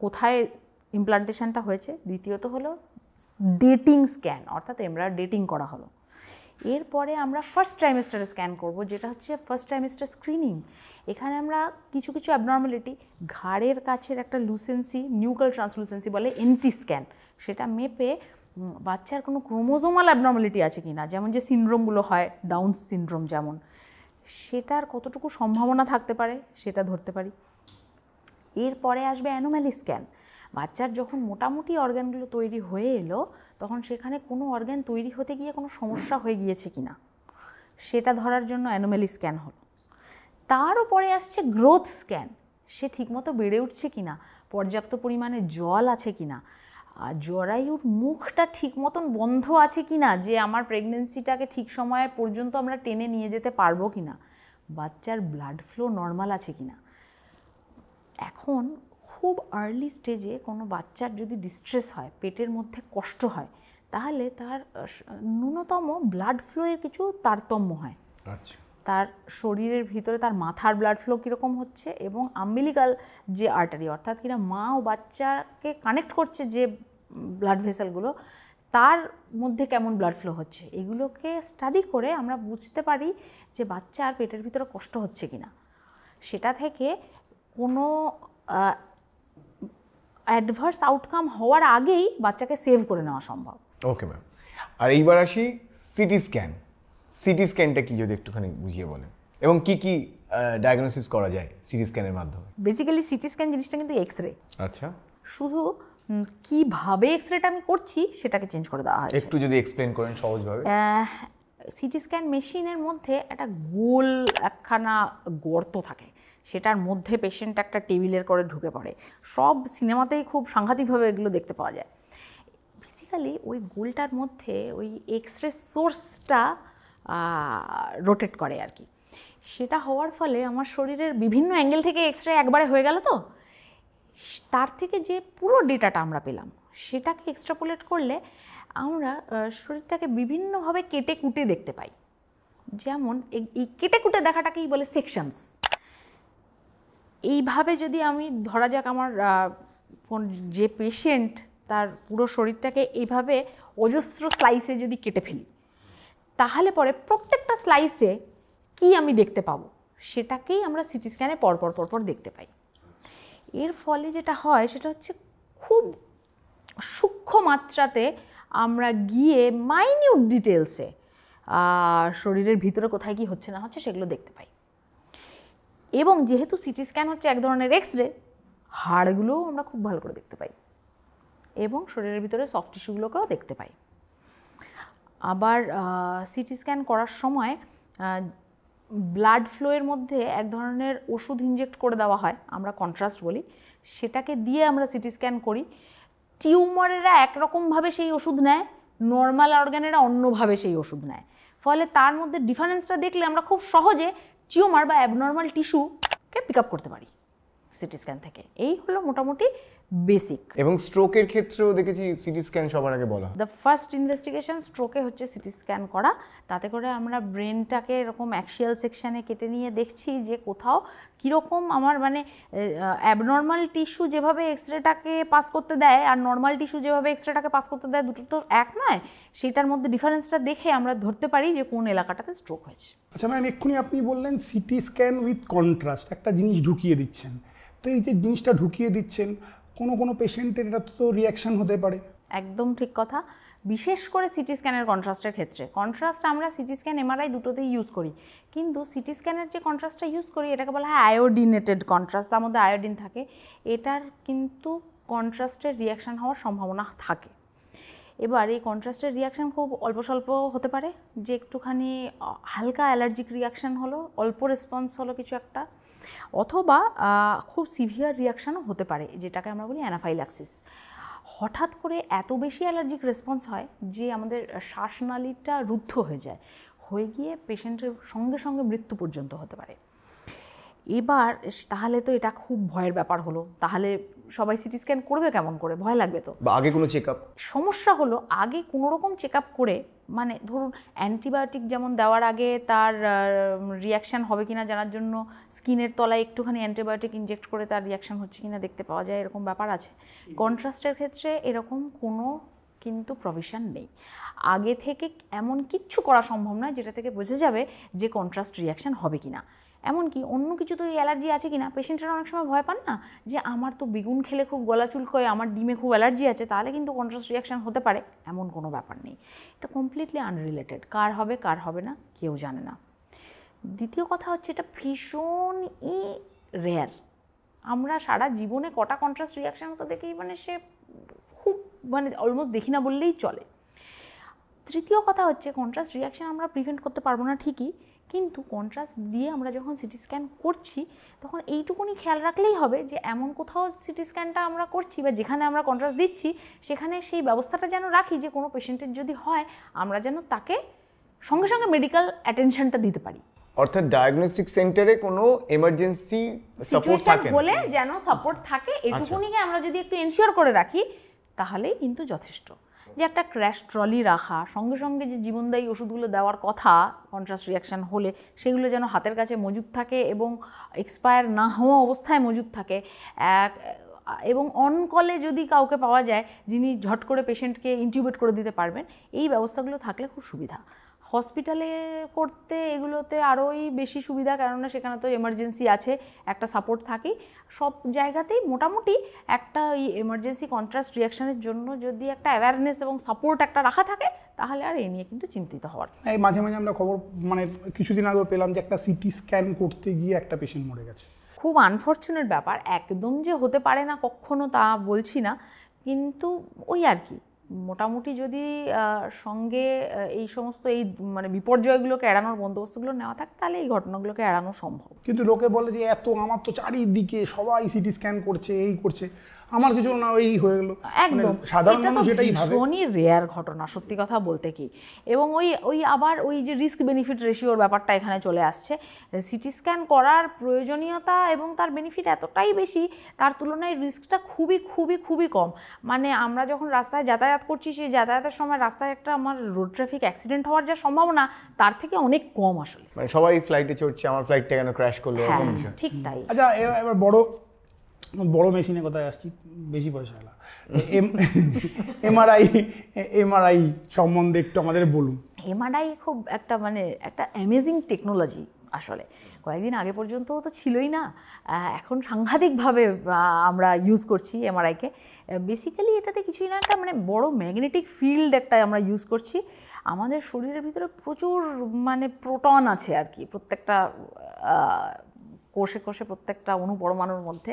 কোথায় ইমপ্লান্টেশনটা হয়েছে। দ্বিতীয়ত হলো ডেটিং স্ক্যান, অর্থাৎ এমব্রায়ো ডেটিং করা হলো। এরপরে আমরা ফার্স্ট ট্রাইমেস্টারে স্ক্যান করব, যেটা হচ্ছে ফার্স্ট ট্রাইমেস্টার স্ক্রিনিং। এখানে আমরা কিছু কিছু অ্যাবনর্মালিটি, ঘাড়ের কাছের একটা লুসেন্সি, নিউক্যাল ট্রান্সলুসেন্সি বলে এনটি স্ক্যান, সেটা মেপে বাচ্চার কোনো ক্রোমোজোমাল অ্যাবনর্মালিটি আছে কি না, যেমন যে সিনড্রোমগুলো হয় ডাউন সিনড্রোম যেমন, সেটার কতটুকু সম্ভাবনা থাকতে পারে সেটা ধরতে পারি। এরপরে আসবে অ্যানোম্যালি স্ক্যান। বাচ্চার যখন মোটামুটি অর্গ্যানগুলো তৈরি হয়ে এলো তখন সেখানে কোনো অর্গ্যান তৈরি হতে গিয়ে কোনো সমস্যা হয়ে গিয়েছে কি না সেটা ধরার জন্য অ্যানোম্যালি স্ক্যান হলো। তার উপরে আসছে গ্রোথ স্ক্যান, সে ঠিকমতো বেড়ে উঠছে কি না, পর্যাপ্ত পরিমাণে জল আছে কি না, জরায়ুর মুখটা ঠিক মতন বন্ধ আছে কি না, যে আমার প্রেগনেন্সিটাকে ঠিক সময় পর্যন্ত আমরা টেনে নিয়ে যেতে পারবো কি না, বাচ্চার ব্লাড ফ্লো নর্মাল আছে কি না। এখন খুব আর্লি স্টেজে কোনো বাচ্চার যদি ডিস্ট্রেস হয়, পেটের মধ্যে কষ্ট হয়, তাহলে তার ন্যূনতম ব্লাড ফ্লোয়ের কিছু তারতম্য হয়। আচ্ছা, তার শরীরের ভিতরে তার মাথার ব্লাড ফ্লো কীরকম হচ্ছে এবং আম্বিলিকাল যে আর্টারি, অর্থাৎ কিনা মা ও বাচ্চাকে কানেক্ট করছে যে ব্লাড ভেসেলগুলো, তার মধ্যে কেমন ব্লাড ফ্লো হচ্ছে, এগুলোকে স্টাডি করে আমরা বুঝতে পারি যে বাচ্চার পেটের ভিতরে কষ্ট হচ্ছে কিনা। সেটা থেকে কোনো অ্যাডভার্স আউটকাম হওয়ার আগেই বাচ্চাকে সেভ করে নেওয়া সম্ভব। Okay ma'am. আর এইবার আসি সিটি স্ক্যান। সিটি স্ক্যানটা কি যদি একটুখানি বুঝিয়ে বলেন এবং কি কি ডায়াগনোসিস করা যায় সিটি স্ক্যানের মাধ্যমে? বেসিক্যালি সিটি স্ক্যান জিনিসটা কিন্তু এক্স-রে। আচ্ছা, শুধু কিভাবে এক্স-রেটা আমি করছি সেটাকে চেঞ্জ করে দেওয়া হয়েছে। একটু যদি এক্সপ্লেন করেন সহজভাবে। সিটি স্ক্যান মেশিনের মধ্যে একটা গোল একখানা গর্ত থাকে, সেটার মধ্যে পেশেন্ট একটা টেবিলের করে ঢুকে পড়ে। সব সিনেমাতেই খুব সাংঘাতিকভাবে এগুলো দেখতে পাওয়া যায়। বেসিক্যালি ওই গোলটার মধ্যে ওই এক্স-রে সোর্সটা রোটেট করে আর কি। সেটা হওয়ার ফলে আমার শরীরের বিভিন্ন অ্যাঙ্গেল থেকে এক্স-রে একবারে হয়ে গেল, তো তার থেকে যে পুরো ডেটাটা আমরা পেলাম সেটাকে এক্সট্রাপোলেট করলে আমরা শরীরটাকে বিভিন্নভাবে কেটে কুটে দেখতে পাই। যেমন এই কেটে কুটে দেখাটাকেই বলে সেকশনস। এইভাবে যদি আমি ধরা যাক আমার যে পেশেন্ট তার পুরো শরীরটাকে এইভাবে অজস্র স্লাইসে যদি কেটে ফেলি, তাহলে পরে প্রত্যেকটা স্লাইসে কি আমি দেখতে পাবো সেটাকেই আমরা সিটি স্ক্যানে পরপর পরপর দেখতে পাই। এর ফলে যেটা হয় সেটা হচ্ছে খুব সূক্ষ্ম মাত্রাতে আমরা গিয়ে মাইনিউট ডিটেলসে শরীরের ভিতরে কোথায় কি হচ্ছে না হচ্ছে সেগুলো দেখতে পাই। এবং যেহেতু সিটি স্ক্যান হচ্ছে এক ধরনের এক্স-রে, হাড়গুলোও আমরা খুব ভালো করে দেখতে পাই এবং শরীরের ভিতরে সফট টিস্যুগুলোকেও দেখতে পাই। আবার সিটি স্ক্যান করার সময় ব্লাড ফ্লোয়ের মধ্যে এক ধরনের ওষুধ ইনজেক্ট করে দেওয়া হয়, আমরা কন্ট্রাস্ট বলি, সেটাকে দিয়ে আমরা সিটি স্ক্যান করি। টিউমারেরা একরকমভাবে সেই ওষুধ নেয়, নর্মাল অর্গানেরা অন্যভাবে সেই ওষুধ নেয়, ফলে তার মধ্যে ডিফারেন্সটা দেখলে আমরা খুব সহজে টিউমার বা অ্যাবনর্মাল টিস্যুকে পিক আপ করতে পারি সিটি স্ক্যান থেকে। এই হলো মোটামুটি বেসিক। এবং স্ট্রোকের ক্ষেত্রেও দেখেছি সিটি স্ক্যান সবার আগে বলা হয়। দ্য ফার্স্ট ইনভেস্টিগেশন স্ট্রোকে হচ্ছে সিটি স্ক্যান করা। তাতে করে আমরা ব্রেনটাকে এরকম অ্যাক্সিয়াল সেকশানে কেটে নিয়ে দেখছি যে কোথাও কীরকম আমার মানে অ্যাবনর্মাল টিস্যু যেভাবে এক্সরেটাকে পাস করতে দেয় আর নর্মাল টিস্যু যেভাবে এক্সরেটাকে পাস করতে দেয়, দুটো তো এক নয়। সেটার মধ্যে ডিফারেন্সটা দেখে আমরা ধরতে পারি যে কোন এলাকাটাতে স্ট্রোক হয়েছে। আচ্ছা ম্যাম, এক্ষুনি আপনি বললেন সিটি স্ক্যান উইথ কন্ট্রাস্ট একটা জিনিস ঢুকিয়ে দিচ্ছেন, তো এই যে জিনিসটা ঢুকিয়ে দিচ্ছেন কোনো পেশেন্টের এটা তো রিয়াকশান হতে পারে। একদম ঠিক কথা। বিশেষ করে সিটি স্ক্যানের কন্ট্রাস্টের ক্ষেত্রে, কন্ট্রাস্ট আমরা সিটি স্ক্যান এমআরআই দুটোতেই ইউজ করি, কিন্তু সিটি স্ক্যানের যে কন্ট্রাস্টটা ইউজ করি এটাকে বলা হয় আয়োডিনেটেড কন্ট্রাস্ট, তার মধ্যে আয়োডিন থাকে। এটার কিন্তু কন্ট্রাস্টের রিয়াকশান হওয়ার সম্ভাবনা থাকে। এবার এই কন্ট্রাস্টের রিয়াকশান খুব অল্প স্বল্প হতে পারে, যে একটুখানি হালকা অ্যালার্জিক রিয়াকশান হলো, অল্প রেসপন্স হলো কিছু একটা, অথবা খুব সিভিয়ার রিয়াকশানও হতে পারে, যেটাকে আমরা বলি অ্যানাফাইল্যাক্সিস। হঠাৎ করে এত বেশি অ্যালার্জিক রেসপন্স হয় যে আমাদের শ্বাসনালীটা রুদ্ধ হয়ে গিয়ে পেশেন্টের সঙ্গে সঙ্গে মৃত্যু পর্যন্ত হতে পারে। এবার তাহলে তো এটা খুব ভয়ের ব্যাপার হলো, তাহলে সবাই সিটি স্ক্যান করবে কেমন করে? ভয় লাগবে তো। বা আগে কোনো চেক আপ? সমস্যা হলো আগে কোনো রকম চেক আপ করে, মানে ধরুন অ্যান্টিবায়োটিক যেমন দেওয়ার আগে তার রিয়াকশান হবে কিনা জানার জন্য স্কিনের তলায় একটুখানি অ্যান্টিবায়োটিক ইনজেক্ট করে তার রিয়াকশান হচ্ছে কিনা দেখতে পাওয়া যায়, এরকম ব্যাপার আছে। কন্ট্রাস্টের ক্ষেত্রে এরকম কোনো কিন্তু প্রভিশন নেই। আগে থেকে এমন কিচ্ছু করা সম্ভব নয় যেটা থেকে বোঝা যাবে যে কন্ট্রাস্ট রিয়াকশান হবে কিনা। এমনকি অন্য কিছু তো অ্যালার্জি আছে কিনা, পেশেন্টরা অনেক সময় ভয় পান না যে আমার তো বেগুন খেলে খুব গলা চুলকোয়, আমার ডিমে খুব অ্যালার্জি আছে, তাহলে কিন্তু কন্ট্রাস্ট রিয়াকশান হতে পারে, এমন কোনো ব্যাপার নেই। এটা কমপ্লিটলি আনরিলেটেড, কার হবে কার হবে না কেউ জানে না। দ্বিতীয় কথা হচ্ছে এটা ভীষণই রেয়ার। আমরা সারা জীবনে কটা কন্ট্রাস্ট রিয়াকশান হতে দেখি, মানে সে খুব মানে অলমোস্ট দেখি না বললেই চলে। তৃতীয় কথা হচ্ছে কন্ট্রাস্ট রিয়াকশান আমরা প্রিভেন্ট করতে পারবো না ঠিকই, কিন্তু কন্ট্রাস্ট দিয়ে আমরা যখন সিটি স্ক্যান করছি তখন এইটুকুনি খেয়াল রাখলেই হবে যে এমন কোথাও সিটি স্ক্যানটা আমরা করছি বা যেখানে আমরা কন্ট্রাস্ট দিচ্ছি সেখানে সেই ব্যবস্থাটা যেন রাখি যে কোনো পেশেন্টের যদি হয় আমরা যেন তাকে সঙ্গে সঙ্গে মেডিকেল অ্যাটেনশনটা দিতে পারি। অর্থাৎ ডায়াগনস্টিক সেন্টারে কোনো এমার্জেন্সি সাপোর্ট থাকে বলে যেন সাপোর্ট থাকে, এটুকুনিকে আমরা যদি একটু এনশিওর করে রাখি তাহলেই কিন্তু যথেষ্ট। যে একটা ক্র্যাশ ট্রলি রাখা, সঙ্গে সঙ্গে যে জীবনদায়ী ওষুধগুলো দেওয়ার কথা কন্ট্রাস্ট রিয়াকশান হলে সেগুলো যেন হাতের কাছে মজুদ থাকে এবং এক্সপায়ার না হওয়া অবস্থায় মজুদ থাকে, এবং অন কলে যদি কাউকে পাওয়া যায় যিনি ঝট করে পেশেন্টকে ইনটিউবেট করে দিতে পারবেন, এই ব্যবস্থাগুলো থাকলে খুব সুবিধা। হসপিটালে করতে এগুলোতে আরোই বেশি সুবিধা, কেননা সেখানে তো এমার্জেন্সি আছে, একটা সাপোর্ট থাকেই। সব জায়গাতেই মোটামুটি একটা এই এমার্জেন্সি কন্ট্রাস্ট রিয়াকশানের জন্য যদি একটা অ্যাওয়ারনেস এবং সাপোর্ট একটা রাখা থাকে তাহলে আর এই নিয়ে কিন্তু চিন্তিত হওয়ার। এই মাঝে মাঝে আমরা খবর মানে কিছুদিন আগে পেলাম যে একটা সিটি স্ক্যান করতে গিয়ে একটা পেশেন্ট মরে গেছে। খুব আনফর্চুনেট ব্যাপার, একদম যে হতে পারে না কখনো তা বলছি না, কিন্তু ওই আর কি মোটামুটি যদি সঙ্গে এই সমস্ত এই মানে বিপর্যয়গুলোকে এড়ানোর বন্দোবস্তগুলো নেওয়া থাকে তাহলে এই ঘটনাগুলোকে এড়ানো সম্ভব। কিন্তু লোকে বলে যে এত আমার তো চারিদিকে সবাই সিটি স্ক্যান করছে, এই করছে, আমার কিছু না ওই হয়ে গেল। একদম সাধারণ মানুষ এটাই ভাবে। ভীষণই রেয়ার ঘটনা সত্যি কথা বলতে কি। এবং ওই আবার ওই যে রিস্ক বেনিফিট রেশিওর ব্যাপারটা এখানে চলে আসছে। সিটি স্ক্যান করার প্রয়োজনীয়তা এবং তার বেনিফিট এতটাই বেশি, তার তুলনায় রিস্কটা খুবই খুবই খুবই কম। মানে আমরা যখন রাস্তায় যাতায়াত করছি সেই যাতায়াতের সময় রাস্তায় একটা আমার রোড ট্রাফিক অ্যাক্সিডেন্ট হওয়ার যা সম্ভাবনা তার থেকে অনেক কম আসলে। মানে সবাই ফ্লাইটে চড়ছে, আমার ফ্লাইটটা কেন ক্র্যাশ করলো, এরকম বিষয়। ঠিক তাই। আচ্ছা এবার বড় মেশিনের কথায় আসছি, বেশি পয়সা হলো এমআরআই সম্বন্ধে একটু আমাদের বলুন। এমআরআই খুব একটা মানে একটা অ্যামেজিং টেকনোলজি আসলে। কয়েকদিন আগে পর্যন্ত তো ছিলই না, এখন সাংঘাতিকভাবে আমরা ইউজ করছি এমআরআইকে। বেসিক্যালি এটাতে কিছুই না, একটা মানে বড় ম্যাগনেটিক ফিল্ড একটা আমরা ইউজ করছি। আমাদের শরীরের ভিতরে প্রচুর মানে প্রোটন আছে আর কি, প্রত্যেকটা কোষে কোষে প্রত্যেকটা অণুপরমাণুর মধ্যে।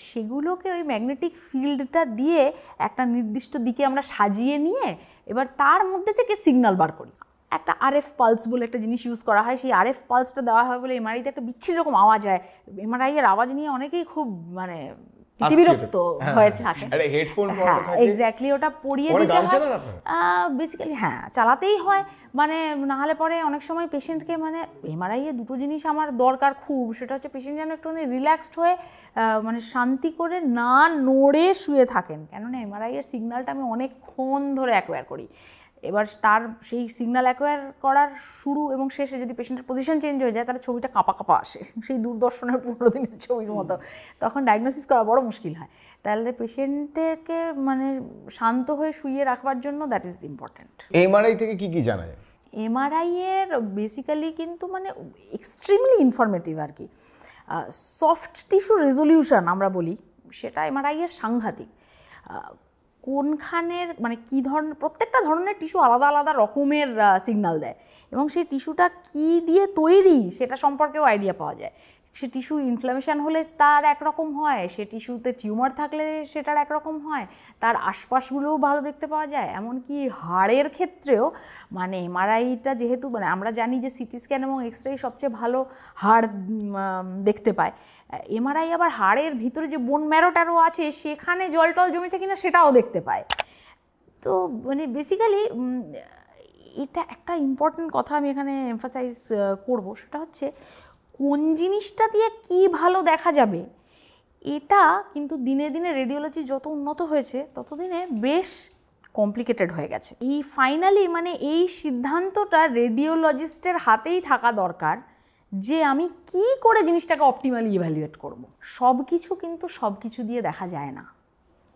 সেগুলোকে ওই ম্যাগনেটিক ফিল্ডটা দিয়ে একটা নির্দিষ্ট দিকে আমরা সাজিয়ে নিয়ে এবার তার মধ্যে থেকে সিগন্যাল বার করি। একটা আরএফ পালস বলে একটা জিনিস ইউজ করা হয়, সেই আরএফ পালসটা দেওয়া হয় বলে এমআরআইতে একটা বিচ্ছিন্ন রকম আওয়াজ হয়। এমআরআই এর আওয়াজ নিয়ে অনেকেই খুব মানে বিরক্ত হয়ে থাকে। আরে হেডফোন হ্যাঁ এক্স্যাক্টলি, ওটা পরিয়ে দিতে হয় বেসিক্যালি। হ্যাঁ চালাতেই হয়, মানে নাহলে পরে অনেক সময় পেশেন্টকে, মানে এমআরআইয়ে দুটো জিনিস আমার দরকার খুব, সেটা হচ্ছে পেশেন্ট যেন একটু রিল্যাক্সড হয়ে মানে শান্তি করে না নড়ে শুয়ে থাকেন, কেননা এমআরআইয়ের সিগন্যালটা আমি অনেকক্ষণ ধরে অ্যাকোয়ার করি। এবার তার সেই সিগন্যাল অ্যাকোয়ার করার শুরু এবং শেষে যদি পেশেন্টের পজিশন চেঞ্জ হয়ে যায় তাহলে ছবিটা কাঁপা কাঁপা আসে, সেই দূরদর্শনের 15 দিনের ছবির মতো, তখন ডায়াগনোসিস করা বড় মুশকিল হয়। তাহলে পেশেন্টকে মানে শান্ত হয়ে শুইয়ে রাখবার জন্য দ্যাট ইজ ইম্পর্ট্যান্ট। এমআরআই থেকে কি কি জানা যায়? এমআরআই এর বেসিক্যালি কিন্তু মানে এক্সট্রিমলি ইনফরমেটিভ আর কি। সফট টিস্যু রেজলিউশন আমরা বলি, সেটা এমআরআই এর সাংঘাতিক। কোনখানের মানে কী ধরনের, প্রত্যেকটা ধরনের টিস্যু আলাদা আলাদা রকমের সিগন্যাল দেয়, এবং সেই টিস্যুটা কী দিয়ে তৈরি সেটা সম্পর্কেও আইডিয়া পাওয়া যায়। সে টিস্যু ইনফ্লামেশন হলে তার একরকম হয়, সে টিস্যুতে টিউমার থাকলে সেটার একরকম হয়, তার আশপাশগুলোও ভালো দেখতে পাওয়া যায়। এমনকি হাড়ের ক্ষেত্রেও মানে এমআরআইটা যেহেতু মানে আমরা জানি যে সিটি স্ক্যান এবং এক্সরে সবচেয়ে ভালো হাড় দেখতে পায়, এমআরআই আবার হাড়ের ভিতরে যে বোন ম্যারো ট্যারো আছে সেখানে জল টল জমেছে কিনা সেটাও দেখতে পায়। তো মানে বেসিক্যালি এটা একটা ইম্পর্টেন্ট কথা আমি এখানে এমফাসাইজ করব, সেটা হচ্ছে কোন জিনিসটা দিয়ে কি ভালো দেখা যাবে, এটা কিন্তু দিনে দিনে রেডিওলজি যত উন্নত হয়েছে ততদিনে বেশ কমপ্লিকেটেড হয়ে গেছে। এই ফাইনালি মানে এই সিদ্ধান্তটা রেডিওলজিস্টের হাতেই থাকা দরকার যে আমি কি করে জিনিসটাকে অপটিমালি ইভ্যালুয়েট করব। সব কিছু কিন্তু সব কিছু দিয়ে দেখা যায় না।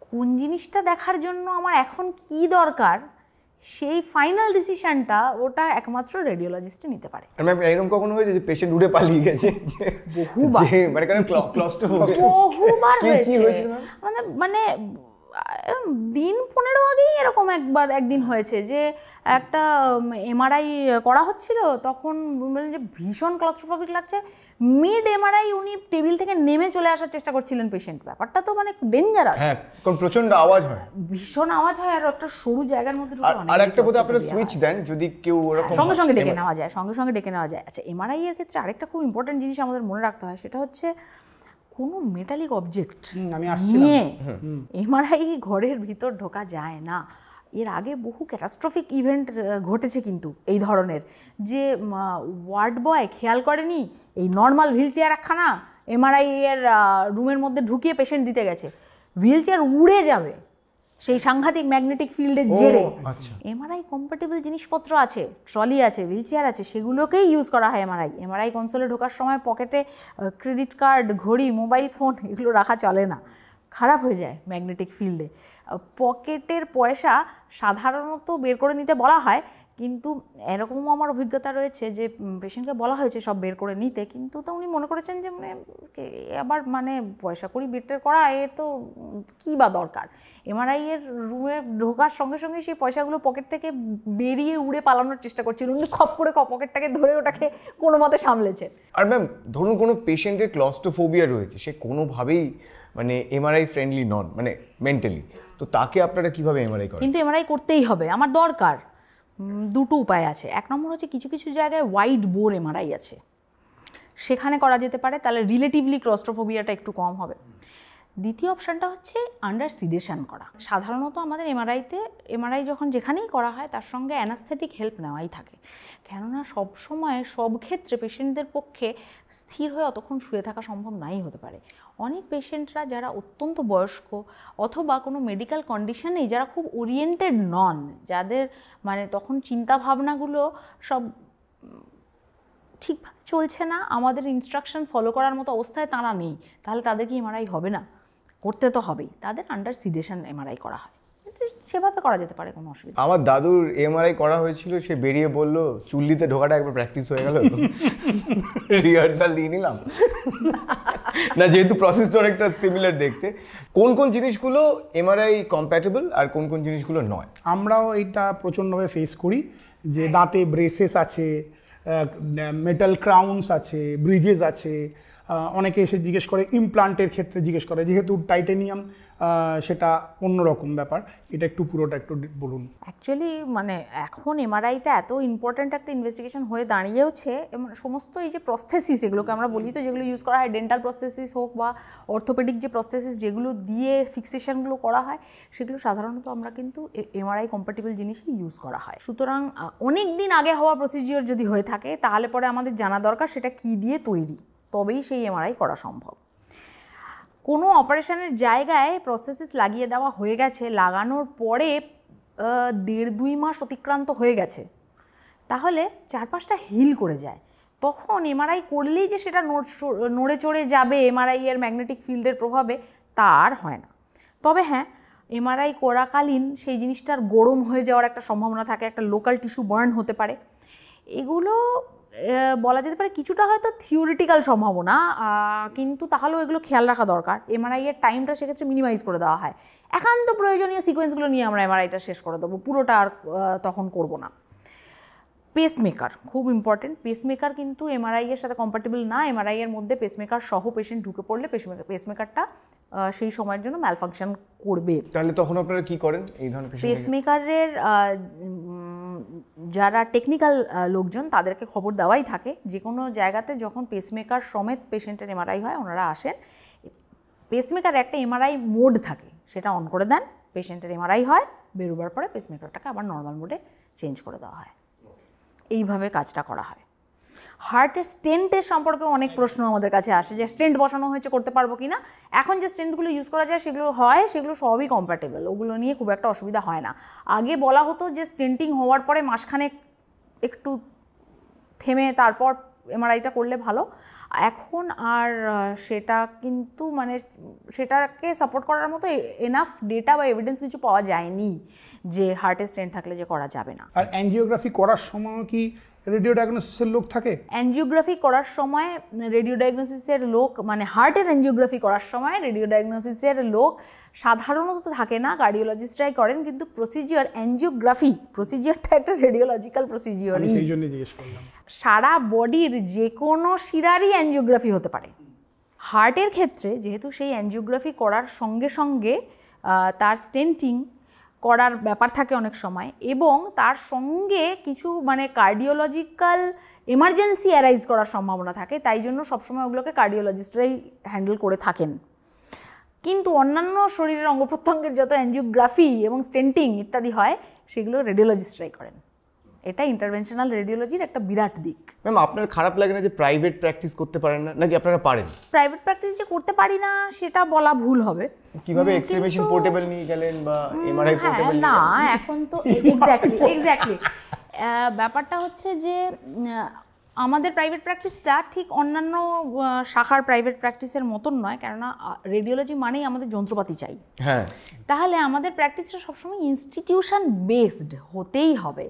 কোন জিনিসটা দেখার জন্য আমার এখন কি দরকার সেই ফাইনাল ডিসিশনটা ওটা একমাত্র রেডিওলজিস্টই নিতে পারে। ম্যাম এরকম কখনো হয়েছে যে পেশেন্ট উঠে পালিয়ে গেছে? বহুবার, মানে কারণ ক্লস্ট্রোফোবিয়া বহুবার কি হয়েছে মানে দিন 15 আগেই এরকম একদিন হয়েছে যে একটা এমআরআই করা হচ্ছিল, তখন বললেন যে ভীষণ ক্লস্ট্রোফোবিক লাগছে, মিড এমআরআই উনি টেবিল থেকে নেমে চলে আসার চেষ্টা করছিলেন পেশেন্ট। ব্যাপারটা তো মানে ডেঞ্জারাস। হ্যাঁ কারণ প্রচন্ড আওয়াজ হয়, ভীষণ আওয়াজ হয়, আর একটা সরু জায়গার মধ্যে আর একটা বোধহয় আপনারা সুইচ দেন যদি কেউ ওরকম সঙ্গে সঙ্গে ডেকে নেওয়া যায়, সঙ্গে সঙ্গে ডেকে নেওয়া যায়। আচ্ছা এমআরআই এর ক্ষেত্রে আরেকটা খুব ইম্পর্টেন্ট জিনিস আমাদের মনে রাখতে হয়, সেটা হচ্ছে কোনো মেটালিক অবজেক্ট নিয়ে এমআরআই ঘরের ভিতর ঢোকা যায় না। এর আগে বহু ক্যাটাস্ট্রফিক ইভেন্ট ঘটেছে কিন্তু এই ধরনের, যে ওয়ার্ড বয় খেয়াল করেনি এই নর্মাল হুইল চেয়ার একখানা এমআরআই এর রুমের মধ্যে ঢুকিয়ে পেশেন্ট দিতে গেছে, হুইল চেয়ার উড়ে যাবে সেই সাংঘাতিক ম্যাগনেটিক ফিল্ডের জেরে। এমআরআই কম্প্যাটেবল জিনিসপত্র আছে, ট্রলি আছে, হুইল চেয়ার আছে, সেগুলোকেই ইউজ করা হয় এমআরআই কনসোলে ঢোকার সময় পকেটে ক্রেডিট কার্ড, ঘড়ি, মোবাইল ফোন এগুলো রাখা চলে না, খারাপ হয়ে যায় ম্যাগনেটিক ফিল্ডে। পকেটের পয়সা সাধারণত বের করে নিতে বলা হয়, কিন্তু এরকমও আমার অভিজ্ঞতা রয়েছে যে পেশেন্টকে বলা হয়েছে সব বের করে নিতে, কিন্তু তো উনি মনে করেছেন যে মানে আবার মানে পয়সা করি বের করা এ তো কী বা দরকার। এমআরআই এর রুমে ঢোকার সঙ্গে সঙ্গে সেই পয়সাগুলো পকেট থেকে বেরিয়ে উড়ে পালানোর চেষ্টা করছিলেন, উনি খপ করে পকেটটাকে ধরে ওটাকে কোনো মতে সামলেছেন। আর ম্যাম ধরুন কোনো পেশেন্টের ক্লস্ট্রোফোবিয়া রয়েছে, সে কোনোভাবেই মানে এমআরআই ফ্রেন্ডলি নন মানে মেন্টালি, তো তাকে আপনারা কিভাবে এমআরআই করেন? কিন্তু এমআরআই করতেই হবে, আমার দরকার। দুটো উপায় আছে। এক নম্বর হচ্ছে কিছু কিছু জায়গায় ওয়াইড বোর এমআরআই আছে, সেখানে করা যেতে পারে, তাহলে রিলেটিভলি ক্লস্ট্রোফোবিয়াটা একটু কম হবে। দ্বিতীয় অপশানটা হচ্ছে আন্ডার সিডেশন করা। সাধারণত আমাদের এমআরআই যখন যেখানেই করা হয় তার সঙ্গে অ্যানাস্থেটিক হেল্প নেওয়াই থাকে, কেননা সব সময় সব ক্ষেত্রে পেশেন্টদের পক্ষে স্থির হয়ে অতক্ষণ শুয়ে থাকা সম্ভব নাই হতে পারে। অনেক পেশেন্টরা যারা অত্যন্ত বয়স্ক অথবা কোনো মেডিকেল কন্ডিশনেই যারা খুব ওরিয়েন্টেড নন, যাদের মানে তখন চিন্তাভাবনাগুলো সব ঠিকভাবে চলছে না, আমাদের ইনস্ট্রাকশন ফলো করার মতো অবস্থায় তারা নেই, তাহলে তাদের কি এমআরআই হবে না? করতে তো হবেই, তাদের আন্ডার সিডেশন এমআরআই করা হয়, সেভাবে করা যেতে পারে, কোনো অসুবিধা। আমার দাদুর এমআরআই করা হয়েছিল, সে বেরিয়ে বললো চুল্লিতে ঢোকাটা একবার প্র্যাকটিস হয়ে গেল, রিহার্সাল দিয়ে নিলাম না, যেহেতু প্রসেসটা অনেকটা সিমিলার দেখতে। কোন কোন জিনিসগুলো এমআরআই কম্প্যাটেবল আর কোন কোন জিনিসগুলো নয়? আমরাও এটা প্রচণ্ডভাবে ফেস করি, যে দাঁতে ব্রেসেস আছে, মেটাল ক্রাউনস আছে, ব্রিজেস আছে, অনেকে এসে জিজ্ঞেস করে ইমপ্লান্টের ক্ষেত্রে জিজ্ঞেস করে, যেহেতু টাইটেনিয়াম সেটা অন্যরকম ব্যাপার, এটা একটু পুরোটা একটু বলুন। অ্যাকচুয়ালি মানে এখন এমআরআইটা এত ইম্পর্ট্যান্ট একটা ইনভেস্টিগেশন হয়ে দাঁড়িয়েছে, সমস্ত এই যে প্রস্থেসিস এগুলোকে আমরা বলি তো, যেগুলো ইউজ করা হয় ডেন্টাল প্রস্থেসিস হোক বা অর্থোপেডিক যে প্রস্থেসিস যেগুলো দিয়ে ফিক্সেশনগুলো করা হয়, সেগুলো সাধারণত আমরা কিন্তু এমআরআই কম্প্যাটিবল জিনিসই ইউজ করা হয়। সুতরাং অনেক দিন আগে হওয়া প্রসিজিওর যদি হয়ে থাকে তাহলে পরে আমাদের জানা দরকার সেটা কী দিয়ে তৈরি, তবেই সেই এমআরআই করা সম্ভব। কোনো অপারেশনের জায়গায় প্রস্থেসিস লাগিয়ে দেওয়া হয়ে গেছে, লাগানোর পরে 1.5-2 মাস অতিক্রান্ত হয়ে গেছে, তাহলে চারপাশটা হিল করে যায়, তখন এমআরআই করলেই যে সেটা নড়ে চড়ে যাবে এমআরআই এর ম্যাগনেটিক ফিল্ডের প্রভাবে, তা আর হয় না। তবে হ্যাঁ, এমআরআই করাকালীন সেই জিনিসটার গরম হয়ে যাওয়ার একটা সম্ভাবনা থাকে, একটা লোকাল টিস্যু বার্ন হতে পারে। এগুলো বলা যেতে পারে কিছুটা হয়তো থিওরিটিক্যাল সম্ভাবনা, কিন্তু তাহলেও এগুলো খেয়াল রাখা দরকার। এমআরআই এর টাইমটা সেক্ষেত্রে মিনিমাইজ করে দেওয়া হয়, একান্ত প্রয়োজনীয় সিকোয়েন্সগুলো নিয়ে আমরা এমআরআইটা শেষ করে দেবো, পুরোটা আর তখন করব না। পেসমেকার খুব ইম্পর্টেন্ট। পেসমেকার কিন্তু এমআরআই এর সাথে কম্প্যাটিবল না। এমআরআই এর মধ্যে পেসমেকার সহ পেশেন্ট ঢুকে পড়লে পেসমেকারটা সেই সময়ের জন্য ম্যালফাংশন করবে। তাহলে তখন আপনারা কি করেন এই ধরনের পেসমেকারের যারা টেকনিক্যাল লোকজন তাদেরকে খবর দেওয়াই থাকে, যে কোনো জায়গাতে যখন পেসমেকার সমেত পেশেন্টের এমআরআই হয় ওনারা আসেন, পেসমেকার একটা এমআরআই মোড থাকে, সেটা অন করে দেন, পেশেন্টের এমআরআই হয়, বেরোবার পরে পেসমেকারটাকে আবার নর্মাল মোডে চেঞ্জ করে দেওয়া হয়। এইভাবে কাজটা করা হয়। হার্টের স্টেন্টের সম্পর্কে অনেক প্রশ্ন আমাদের কাছে আসে, যে স্টেন্ট বসানো হয়েছে, করতে পারবো কি না। এখন যে স্টেন্টগুলো ইউজ করা যায় সেগুলো হয়, সেগুলো সবই কম্প্যাটেবল, ওগুলো নিয়ে খুব একটা অসুবিধা হয় না। আগে বলা হতো যে স্টেন্টিং হওয়ার পরে মাসখানেক একটু থেমে তারপর এমআরআইটা করলে ভালো। এখন আর সেটা কিন্তু মানে সেটাকে সাপোর্ট করার মতো এনাফ ডেটা বা এভিডেন্স কিছু পাওয়া যায়নি যে হার্টে স্টেন্ট থাকলে যে করা যাবে না। আর অ্যাঞ্জিওগ্রাফি করার সময় কি রেডিও ডায়াগনোসিসের লোক থাকে? অ্যাঞ্জিওগ্রাফি করার সময় রেডিও ডায়াগনোসিসের লোক, মানে হার্টের অ্যাঞ্জিওগ্রাফি করার সময় রেডিও ডায়াগনোসিসের লোক সাধারণত থাকে না, কার্ডিওলজিস্টরাই করেন। কিন্তু প্রসিজিওর অ্যাঞ্জিওগ্রাফি প্রসিজিওরটা একটা রেডিওলজিক্যাল প্রসিজিওরই, সেই জন্য জিজ্ঞেস করলাম। সারা বডির যে কোনো শিরারই অ্যাঞ্জিওগ্রাফি হতে পারে। হার্টের ক্ষেত্রে যেহেতু সেই অ্যাঞ্জিওগ্রাফি করার সঙ্গে সঙ্গে তার স্টেন্টিং করার ব্যাপার থাকে অনেক সময়, এবং তার সঙ্গে কিছু মানে কার্ডিওলজিক্যাল এমার্জেন্সি অ্যারাইজ করার সম্ভাবনা থাকে, তাই জন্য সবসময় ওগুলোকে কার্ডিওলজিস্টরাই হ্যান্ডেল করে থাকেন। কিন্তু অন্যান্য শরীরের অঙ্গ প্রত্যঙ্গের যত অ্যাঞ্জিওগ্রাফি এবং স্টেন্টিং ইত্যাদি হয় সেগুলো রেডিওলজিস্টরাই করেন। এটা ইন্টারভেনশনাল রেডিওলজির একটা বিরাট দিক। ম্যাম, আপনার খারাপ লাগে না যে প্রাইভেট প্র্যাকটিস করতে পারেন না, নাকি আপনারা পারেন? প্রাইভেট প্র্যাকটিস যে করতে পারি না সেটা বলা ভুল হবে। কিভাবে এক্সরে মেশিন পোর্টেবল নিয়ে গেলেন বা এমআরআই পোর্টেবল না, এখন তো এক্স্যাক্টলি ব্যাপারটা হচ্ছে যে আমাদের প্রাইভেট প্র্যাকটিসটা ঠিক অন্যান্য শাখার প্রাইভেট প্র্যাকটিসের মতন নয়, কেননা রেডিওলজি মানেই আমাদের যন্ত্রপাতি চাই। হ্যাঁ, তাহলে আমাদের প্র্যাকটিসটা সবসময় ইনস্টিটিউশন বেসড হতেই হবে,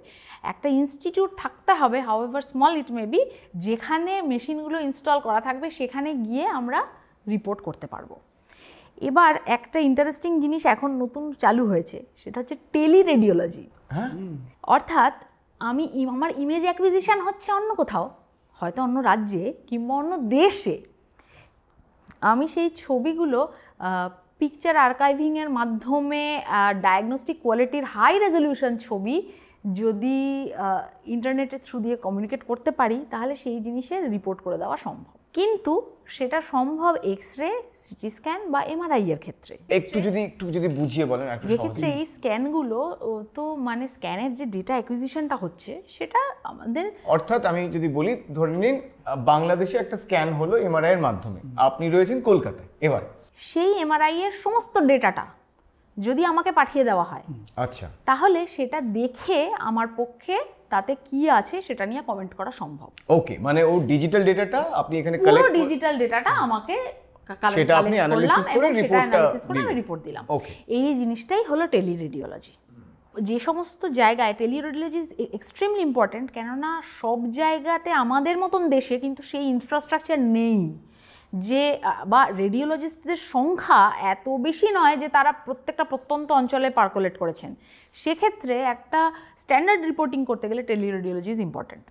একটা ইনস্টিটিউট থাকতে হবে, however small it may be, যেখানে মেশিনগুলো ইনস্টল করা থাকবে, সেখানে গিয়ে আমরা রিপোর্ট করতে পারবো। এবার একটা ইন্টারেস্টিং জিনিস এখন নতুন চালু হয়েছে, সেটা হচ্ছে টেলি রেডিওলজি। অর্থাৎ আমার ইমেজ অ্যাকুইজিশন হচ্ছে অন্য কোথাও, হয়তো অন্য রাজ্যে কিংবা অন্য দেশে, আমি সেই ছবিগুলো পিকচার আর্কাইভিংয়ের মাধ্যমে ডায়াগনস্টিক কোয়ালিটির হাই রেজলিউশন ছবি যদি ইন্টারনেটের থ্রু দিয়ে কমিউনিকেট করতে পারি, তাহলে সেই জিনিসের রিপোর্ট করে দেওয়া সম্ভব। কিন্তু সেটা সম্ভব এক্সরে, সিটি স্ক্যান বা এমআরআই এর ক্ষেত্রে। একটু যদি বুঝিয়ে বলেন। যে ক্ষেত্রে এই স্ক্যানগুলো তো মানে স্ক্যানের যে ডেটা অ্যাকুইজিশনটা হচ্ছে সেটা আমাদের, অর্থাৎ আমি যদি বলি, ধরে নিন বাংলাদেশে একটা স্ক্যান হলো এমআরআই এর মাধ্যমে, আপনি রয়েছেন কলকাতায়, এবার সেই এমআরআই এর সমস্ত ডেটাটা যদি আমাকে পাঠিয়ে দেওয়া হয়, আচ্ছা, তাহলে সেটা দেখে আমার পক্ষে তাতে কি আছে সেটা নিয়ে কমেন্ট করা সম্ভব। ওকে, মানে ও ডিজিটাল ডেটাটা আপনি এখানে পুরো ডিজিটাল ডেটাটা আমাকে সেটা আপনি অ্যানালিসিস করে রিপোর্ট দিলাম। ওকে, এই জিনিসটাই হলো টেলিরেডিওলজি। যে সমস্ত জায়গায় টেলিরেডিওলজি ইজ এক্সট্রিমলি ইম্পর্টেন্ট, কেননা সব জায়গাতে আমাদের মতন দেশে কিন্তু সেই ইনফ্রাস্ট্রাকচার নেই, যে বা রেডিওলজিস্টদের সংখ্যা এত বেশি নয় যে তারা প্রত্যেকটা প্রত্যন্ত অঞ্চলে পার্কুলেট করেছেন। সেক্ষেত্রে একটা স্ট্যান্ডার্ড রিপোর্টিং করতে গেলে teleradiology is important.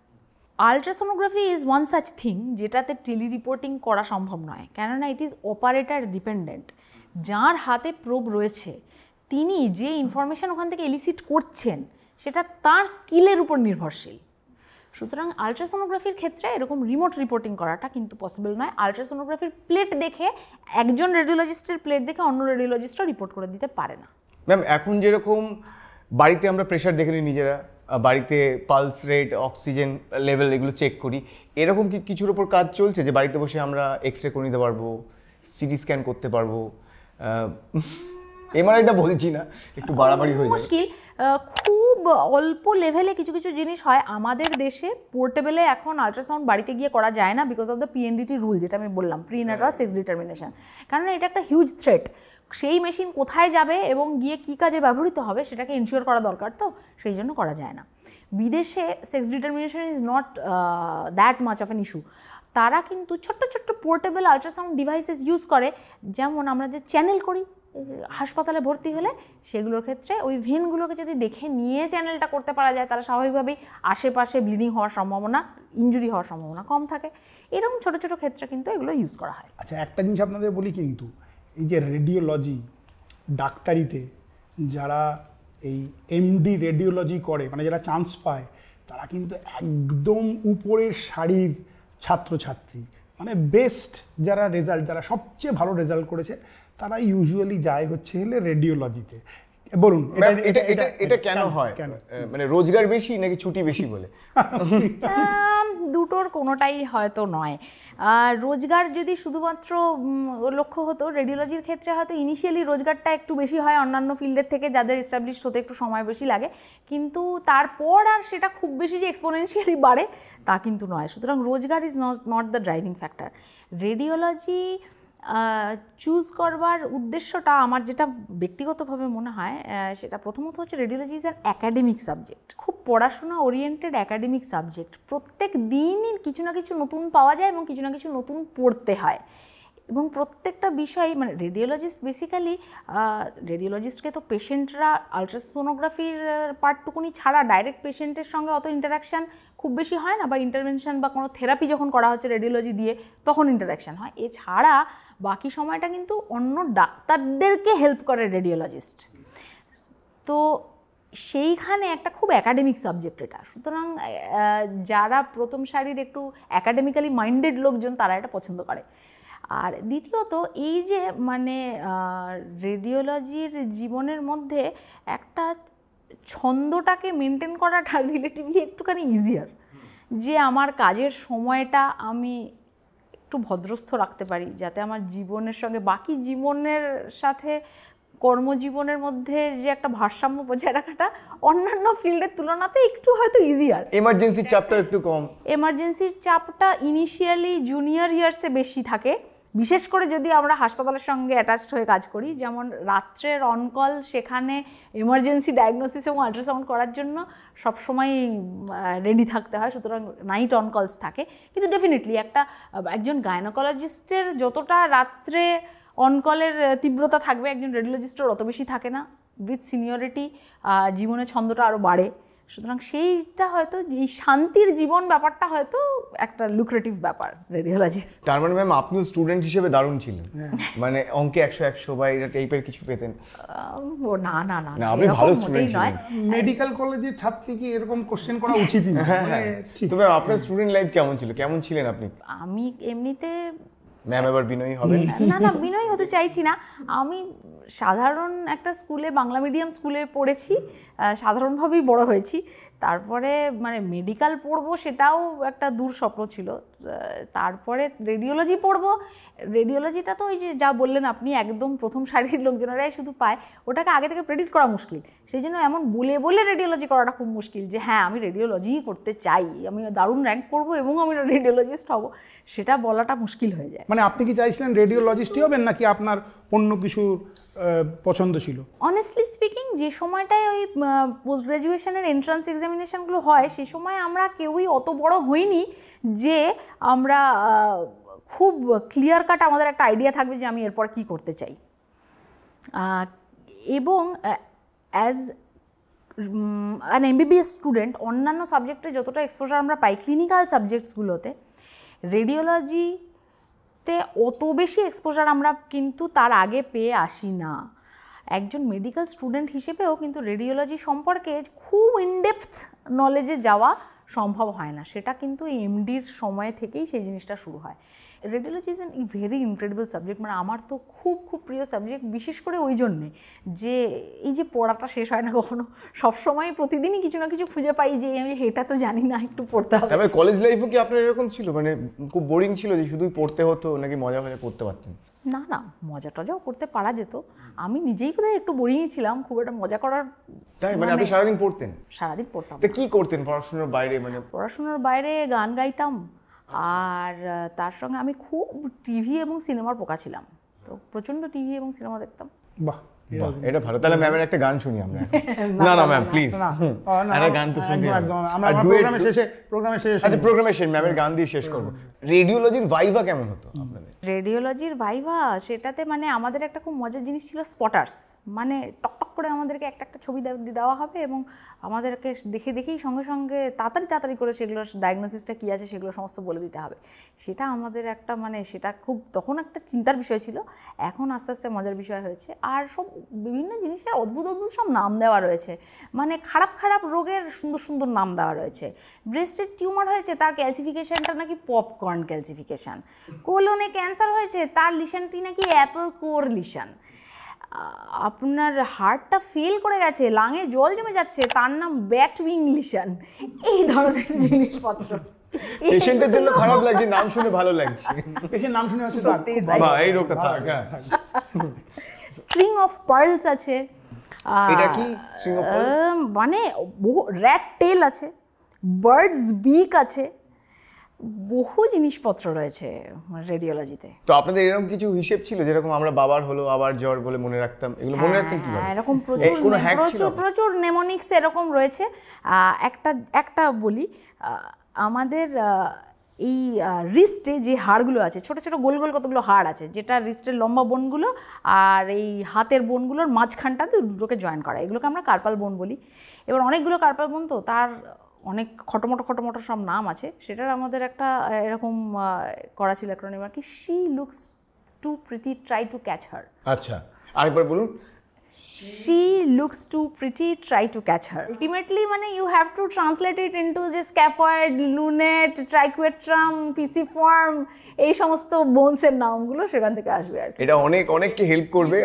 Ultrasonography is one such thing যেটাতে টেলি রিপোর্টিং করা সম্ভব নয়, কেননা ইট ইজ অপারেটর ডিপেন্ডেন্ট। যার হাতে প্রোব রয়েছে তিনি যে ইনফরমেশান ওখান থেকে এলিসিট করছেন সেটা তার স্কিলের উপর নির্ভরশীল। সুতরাং আলট্রাসোনোগ্রাফির ক্ষেত্রে এরকম রিমোট রিপোর্টিং করাটা কিন্তু পসিবল নয়। আলট্রাসোনোগ্রাফির প্লেট দেখে একজন রেডিওলজিস্টের প্লেট দেখে অন্য রেডিওলজিস্টও রিপোর্ট করে দিতে পারে না। ম্যাম, এখন যেরকম বাড়িতে আমরা প্রেশার দেখে নিই নিজেরা, বাড়িতে পালস রেট, অক্সিজেন লেভেল এগুলো চেক করি, এরকম কি কিছুর ওপর কাজ চলছে যে বাড়িতে বসে আমরা এক্স রে করে নিতে পারবো, সিটি স্ক্যান করতে পারবো? এমআরআইটা বলছি না, একটু বাড়াবাড়ি হয়ে যাবে। মুশকিল, খুব অল্প লেভেলে কিছু কিছু জিনিস হয়। আমাদের দেশে পোর্টেবলে এখন আলট্রাসাউন্ড বাড়িতে গিয়ে করা যায় না বিকজ অফ দ্য পিএনডিটি রুল, যেটা আমি বললাম, প্রিন্যাটাল সেক্স ডিটারমিনেশন। কারণ এটা একটা হিউজ থ্রেট। সেই মেশিন কোথায় যাবে এবং গিয়ে কী কাজে ব্যবহৃত হবে সেটাকে ইনশিওর করা দরকার, তো সেই জন্য করা যায় না। বিদেশে sex determination is not that much of an issue. তারা কিন্তু ছোট্ট ছোট্ট পোর্টেবল আলট্রাসাউন্ড ডিভাইসেস ইউজ করে, যেমন আমরা যে চ্যানেল করি হাসপাতালে ভর্তি হলে, সেগুলোর ক্ষেত্রে ওই ভেনগুলোকে যদি দেখে নিয়ে চ্যানেলটা করতে পারা যায়, তাহলে স্বাভাবিকভাবেই আশেপাশে ব্লিডিং হওয়ার সম্ভাবনা, ইনজুরি হওয়ার সম্ভাবনা কম থাকে। এরকম ছোটো ছোটো ক্ষেত্রে কিন্তু এগুলো ইউজ করা হয়। আচ্ছা, একটা জিনিস আপনাদের বলি, কিন্তু এই যে রেডিওলজি ডাক্তারিতে যারা এই এমডি রেডিওলজি করে, মানে যারা চান্স পায়, তারা কিন্তু একদম উপরের সারির ছাত্রছাত্রী, মানে বেস্ট যারা রেজাল্ট, যারা সবচেয়ে ভালো রেজাল্ট করেছে, তারা ইউজুয়ালি যায় হচ্ছে হলে রেডিওলজিতে। বলুন এটা কেন হয়? মানে রোজগার বেশি নাকি ছুটি বেশি বলে? দুটোর কোনোটাই হয়তো নয়। রোজগার যদি শুধুমাত্র লক্ষ্য হতো, রেডিওলজির ক্ষেত্রে হয়তো ইনিশিয়ালি রোজগারটা একটু বেশি হয় অন্যান্য ফিল্ডের থেকে, যাদের এস্টাবলিশড হতে একটু সময় বেশি লাগে, কিন্তু তারপর আর সেটা খুব বেশি যে এক্সপোনেনশিয়ালি বাড়ে তা কিন্তু নয়। সুতরাং রোজগার is not the driving factor. Radiology choose করবার উদ্দেশ্যটা আমার যেটা ব্যক্তিগতভাবে মনে হয়, সেটা প্রথমত হচ্ছে radiology is an academic subject, খুব পড়াশোনা ওরিয়েন্টেড অ্যাকাডেমিক সাবজেক্ট। প্রত্যেক দিনই কিছু না কিছু নতুন পাওয়া যায় এবং কিছু না কিছু নতুন পড়তে হয়, এবং প্রত্যেকটা বিষয়, মানে রেডিওলজিস্ট বেসিক্যালি, রেডিওলজিস্টকে তো পেশেন্টরা আলট্রাসোনোগ্রাফির পার্টটুকুনি ছাড়া ডাইরেক্ট পেশেন্টের সঙ্গে অত ইন্টারাকশান খুব বেশি হয় না, বা ইন্টারভেনশন বা কোনো থেরাপি যখন করা হচ্ছে রেডিওলজি দিয়ে তখন ইন্টারাকশান হয়। এছাড়া বাকি সময়টা কিন্তু অন্য ডাক্তারদেরকে হেল্প করে রেডিওলজিস্ট, তো সেইখানে একটা খুব অ্যাকাডেমিক সাবজেক্ট এটা। সুতরাং যারা প্রথম সারির একটু অ্যাকাডেমিক্যালি মাইন্ডেড লোকজন তারা এটা পছন্দ করে। আর দ্বিতীয়ত এই যে মানে রেডিওলজির জীবনের মধ্যে একটা ছন্দটাকে মেনটেন করাটা রিলেটিভলি একটুখানি ইজিয়ার, যে আমার কাজের সময়টা আমি একটু ভদ্রস্থ রাখতে পারি, যাতে আমার জীবনের সঙ্গে বাকি জীবনের সাথে কর্মজীবনের মধ্যে যে একটা ভারসাম্য বজায় রাখাটা অন্যান্য ফিল্ডের তুলনাতে একটু হয়তো ইজিয়ার। এমার্জেন্সির চাপটা একটু কম। এমার্জেন্সির চাপটা ইনিশিয়ালি জুনিয়র ইয়ার্সে বেশি থাকে, বিশেষ করে যদি আমরা হাসপাতালের সঙ্গে অ্যাটাচড হয়ে কাজ করি। যেমন রাত্রের অনকল, সেখানে এমার্জেন্সি ডায়াগনোসিস এবং আল্ট্রাসাউন্ড করার জন্য সবসময় রেডি থাকতে হয়, সুতরাং নাইট অনকলস থাকে। কিন্তু ডেফিনেটলি একজন গাইনোকোলজিস্টের যতটা রাত্রে অনকলের তীব্রতা থাকবে, একজন রেডিওলজিস্টের অত বেশি থাকে না। উইথ সিনিয়রিটি জীবনের ছন্দটা আরও বাড়ে। সুতরাং সেইটা হয়তো এই শান্তির জীবন ব্যাপারটা হয়তো একটা লুক্রেটিভ ব্যাপার রেডিওলজির। তার মানে ম্যাম আপনিও স্টুডেন্ট হিসেবে দারুণ ছিলেন, মানে অঙ্কে 100 বা এটা টাইপের কিছু পেতেন? না না না, আপনি ভালো স্টুডেন্ট ছিলেন। মেডিকেল কলেজের ছাত্রীকে এরকম কোশ্চেন করা উচিতই না। তবে আপনার স্টুডেন্ট লাইফ কেমন ছিল, কেমন ছিলেন আপনি? আমি এমনিতে, ম্যাম এবার বিনয়ী হবেন? না না, বিনয়ী হতে চাইছি না। আমি সাধারণ একটা স্কুলে, বাংলা মিডিয়াম স্কুলে পড়েছি, সাধারণভাবেই বড় হয়েছি। তারপরে মানে মেডিকেল পড়বো সেটাও একটা দূর স্বপ্ন ছিল। তারপরে রেডিওলজি পড়বো। রেডিওলজিটা তো ওই যে যা বললেন আপনি, একদম প্রথম সারির লোকজনেরাই শুধু পায়, ওটাকে আগে থেকে প্রেডিক্ট করা মুশকিল। সেই জন্য এমন বলে বলে রেডিওলজি করাটা খুব মুশকিল যে হ্যাঁ আমি রেডিওলজিই করতে চাই, আমি দারুণ র্যাঙ্ক করবো এবং আমি রেডিওলজিস্ট হব, সেটা বলাটা মুশকিল হয়ে যায়। মানে আপনি কি চাইছিলেন রেডিওলজিস্টই হবেন, নাকি আপনার অন্য কিছু পছন্দ ছিল? অনেস্টলি স্পিকিং, যে সময়টায় ওই পোস্ট গ্র্যাজুয়েশনের এন্ট্রান্স এক্সামিনেশনগুলো হয়, সে সময় আমরা কেউই অত বড় হইনি যে আমরা খুব ক্লিয়ার কাট আমাদের একটা আইডিয়া থাকবে যে আমি এরপর কি করতে চাই। এবং অ্যাজ অ্যান এমবিবিএস স্টুডেন্ট অন্যান্য সাবজেক্টে যতটা এক্সপোজার আমরা পাই ক্লিনিক্যাল সাবজেক্টসগুলোতে, রেডিওলজিতে অত বেশি এক্সপোজার আমরা কিন্তু তার আগে পেয়ে আসি না। একজন মেডিকেল স্টুডেন্ট হিসেবেও কিন্তু রেডিওলজি সম্পর্কে খুব ইনডেপথ নলেজে যাওয়া সম্ভব হয় না, সেটা কিন্তু এমডির সময় থেকেই সেই জিনিসটা শুরু হয়। Radiology is an very incredible subject, মানে আমার তো খুব খুব প্রিয় সাবজেক্ট, বিশেষ করে ওই জন্যে যে এই যে পড়াটা শেষ হয় না কখনো, সবসময় প্রতিদিনই কিছু না কিছু খুঁজে পাই যে আমি এটা তো জানি না, একটু পড়তে হবে। তারপরে কলেজ লাইফও কি আপনার এরকম ছিল, মানে খুব বোরিং ছিল যে শুধুই পড়তে হতো, নাকি মজা মজা করতে পারতেন? না না, মজা টজাও করতে পারা যেত, আমি নিজেই বোধহয় একটু বোরিংই ছিলাম, খুব একটা মজা করার। তাই মানে আপনি সারাদিন পড়তেন? সারাদিন পড়তাম। তো কি করতেন পড়াশোনার বাইরে? মানে পড়াশোনার বাইরে গান গাইতাম, আর তার সঙ্গে আমি খুব টিভি এবং সিনেমার পোকা ছিলাম, তো প্রচণ্ড টিভি এবং সিনেমা দেখতাম। বাহ, বাহ, এটা ভালো। তাহলে ম্যামের একটা গান শুনি আমরা। না না ম্যাম প্লিজ, একটা গান তো শুনতে হবে। আমরা প্রোগ্রামের শেষে আচ্ছা প্রোগ্রামের শেষে ম্যামের গান দিয়ে শেষ করব। রেডিওলজির ভাইভা কেমন হতো আপনাদের? রেডিওলজির ভাইভা, সেটাতে মানে আমাদের একটা খুব মজার জিনিস ছিল স্পটার্স, মানে টকটক করে আমাদেরকে একটা একটা ছবি দেওয়া হবে এবং আমাদেরকে দেখেই সঙ্গে সঙ্গে তাড়াতাড়ি করে সেগুলোর ডায়াগনোসিসটা কী আছে সেগুলো সমস্ত বলে দিতে হবে। সেটা আমাদের একটা মানে সেটা খুব তখন একটা চিন্তার বিষয় ছিল, এখন আস্তে আস্তে মজার বিষয় হয়েছে। আর সব বিভিন্ন জিনিসের অদ্ভুত সব নাম দেওয়া রয়েছে, মানে খারাপ রোগের সুন্দর নাম দেওয়া রয়েছে। ব্রেস্টের টিউমার হয়েছে, তার ক্যালসিফিকেশনটা নাকি পপকর্ন ক্যালসিফিকেশন। কোলনে ক্যান্সার হয়েছে, তার লিশনটি নাকি অ্যাপল কোর লিশন। আপনার হার্টটা ফেল করে গেছে, লাঙে জল জমে যাচ্ছে, তার নাম ব্যাট উইং লিশন। এই ধরনের জিনিসপত্র পেশেন্টের জন্য খারাপ লাগছে, নাম শুনে ভালো লাগছে। পেশেন্ট নাম শুনে হচ্ছে বাহ, এই রোগটা থাক। হ্যাঁ, স্ট্রিং অফ পার্লস আছে। এটা কি স্ট্রিং অফ পার্লস? মানে বহু র্যাট টেল আছে, বার্ডস বিক আছে, বহু জিনিসপত্র রয়েছে রেডিওলজিতে। তো আপনাদের এরকম কিছু হিসেব ছিল যেরকম আমরা বাবার হলো আবার জ্বর বলে মনে রাখতাম, এগুলো মনে রাখতেন কিভাবে? এরকম প্রচুর নেমোনিক্স এরকম রয়েছে। একটা বলি, আমাদের এই রিস্টে যে হাড়গুলো আছে, ছোট ছোট গোল কতগুলো হাড় আছে, যেটা রিস্টের লম্বা বোনগুলো আর এই হাতের বোনগুলোর মাঝখানটাতে দুটোকে জয়েন করা, এগুলোকে আমরা কার্পাল বোন বলি। এবার অনেকগুলো কার্পাল বোন, তো তার অনেক খটোমটো সব নাম আছে। সেটার আমাদের একটা এরকম করা ছিল অ্যাক্রোনিম আর কি, she looks too pretty, try to catch her. আচ্ছা, আরেকবার বলুন। She looks too pretty, try to catch her. Ultimately, মানে you have to translate it into যে scaphoid, lunate, triquetrum, pisiform, এই সমস্ত বোনসের নামগুলো সেখান থেকে আসবে আর কি। এটা অনেককে হেল্প করবে।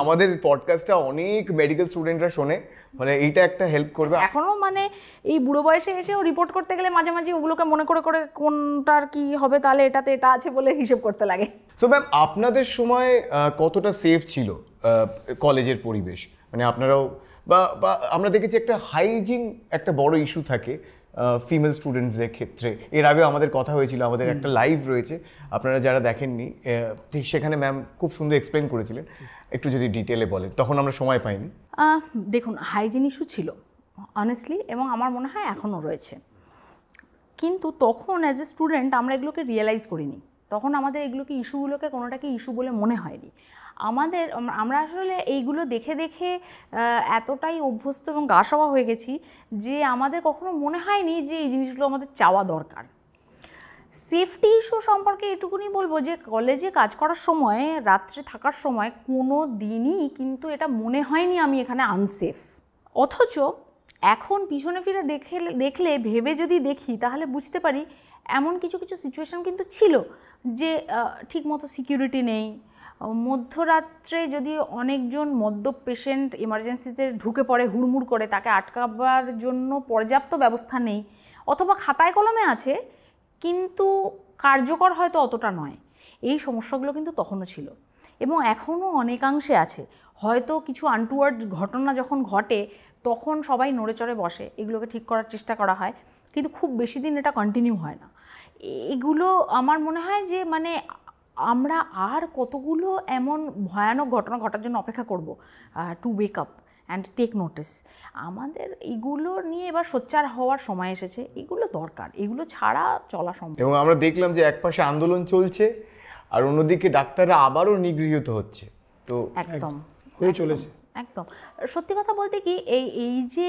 আমাদের পডকাস্টটা অনেক মেডিকেল স্টুডেন্টরা শোনে, মানে এইটা একটা হেল্প করবে। এখনো মানে এই বুড়ো বয়সে এসেও রিপোর্ট করতে গেলে মাঝে মাঝে ওগুলোকে মনে করে কোনটার কি হবে, তাহলে এটাতে এটা আছে বলে হিসেব করতে লাগে। সো ম্যাম, আপনাদের সময় কতটা সেফ ছিল কলেজের পরিবেশ? মানে আপনারাও বা আমরা দেখেছি একটা হাইজিন একটা বড় ইস্যু থাকে ফিমেল স্টুডেন্টসদের ক্ষেত্রে। এর আগে আমাদের কথা হয়েছিল, আমাদের একটা লাইভ রয়েছে, আপনারা যারা দেখেননি সেখানে ম্যাম খুব সুন্দর এক্সপ্লেন করেছিলেন, একটু যদি ডিটেলে বলেন, তখন আমরা সময় পাইনি। দেখুন, হাইজিন ইস্যু ছিল অনেস্টলি, এবং আমার মনে হয় এখনও রয়েছে, কিন্তু তখন অ্যাজ এ স্টুডেন্ট আমরা এগুলোকে রিয়েলাইজ করিনি। তখন আমাদের এগুলোকে ইস্যুগুলোকে কোনোটাকে ইস্যু বলে মনে হয়নি। আমরা আসলে এইগুলো দেখে এতটাই অভ্যস্ত এবং গা সওয়া হয়ে গেছি যে আমাদের কখনো মনে হয়নি যে এই জিনিসগুলো আমাদের চাওয়া দরকার। সেফটি ইস্যু সম্পর্কে এটুকুনি বলবো যে কলেজে কাজ করার সময়, রাত্রে থাকার সময় কোনো দিনই কিন্তু এটা মনে হয়নি আমি এখানে আনসেফ। অথচ এখন পিছনে ফিরে দেখলে ভেবে যদি দেখি তাহলে বুঝতে পারি এমন কিছু সিচুয়েশান কিন্তু ছিল যে ঠিকমতো সিকিউরিটি নেই, মধ্যরাত্রে যদি অনেকজন মদ্যপ পেশেন্ট এমার্জেন্সিতে ঢুকে পড়ে হুড়মুড় করে, তাকে আটকাবার জন্য পর্যাপ্ত ব্যবস্থা নেই, অথবা খাতায় কলমে আছে কিন্তু কার্যকর হয়তো অতটা নয়, এই সমস্যাগুলো কিন্তু তখনও ছিল এবং এখনও অনেকাংশে আছে। হয়তো কিছু আনটুয়ার্ড ঘটনা যখন ঘটে তখন সবাই নড়েচড়ে বসে, এগুলোকে ঠিক করার চেষ্টা করা হয়, কিন্তু খুব বেশি দিন এটা কন্টিনিউ হয় না। এগুলো আমার মনে হয় যে মানে আমরা আর কতগুলো এমন ভয়ানক ঘটনা ঘটার জন্য অপেক্ষা করব to wake up and take notice. আমাদের এগুলো নিয়ে এবার সোচ্চার হওয়ার সময় এসেছে, এগুলো দরকার, এগুলো ছাড়া চলা সম্ভব। এবং আমরা দেখলাম যে একপাশে আন্দোলন চলছে আর অন্যদিকে ডাক্তাররা আবারও নিগৃহীত হচ্ছে, তো একদম হয়ে চলেছে। একদম সত্যি কথা বলতে কি এই যে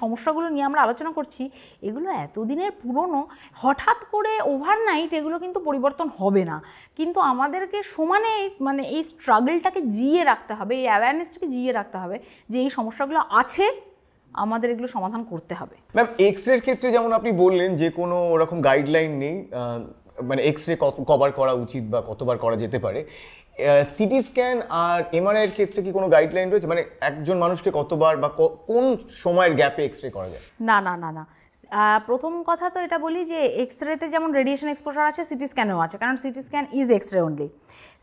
সমস্যাগুলো নিয়ে আমরা আলোচনা করছি এগুলো এতদিনের পুরনো, হঠাৎ করে ওভারনাইট এগুলো কিন্তু পরিবর্তন হবে না, কিন্তু আমাদেরকে সমানে মানে এই স্ট্রাগলটাকে জিয়ে রাখতে হবে, এই অ্যাওয়ারনেসটাকে জিয়ে রাখতে হবে যে এই সমস্যাগুলো আছে, আমাদের এগুলো সমাধান করতে হবে। ম্যাম এক্স রের ক্ষেত্রে যেমন আপনি বললেন যে কোনো ওরকম গাইডলাইন নেই, মানে এক্স রে কবার করা উচিত বা কতবার করা যেতে পারে, সিটি স্ক্যান আর এমআরআই এর ক্ষেত্রে কি কোনো গাইডলাইন রয়েছে, মানে একজন মানুষকে কতবার বা কোন সময়ের গ্যাপে এক্স রে করা যায়? না না না না, প্রথম কথা তো এটা বলি যে এক্স রেতে যেমন রেডিয়েশন এক্সপোজার আছে সিটি স্ক্যানেও আছে, কারণ CT scan is X ray only.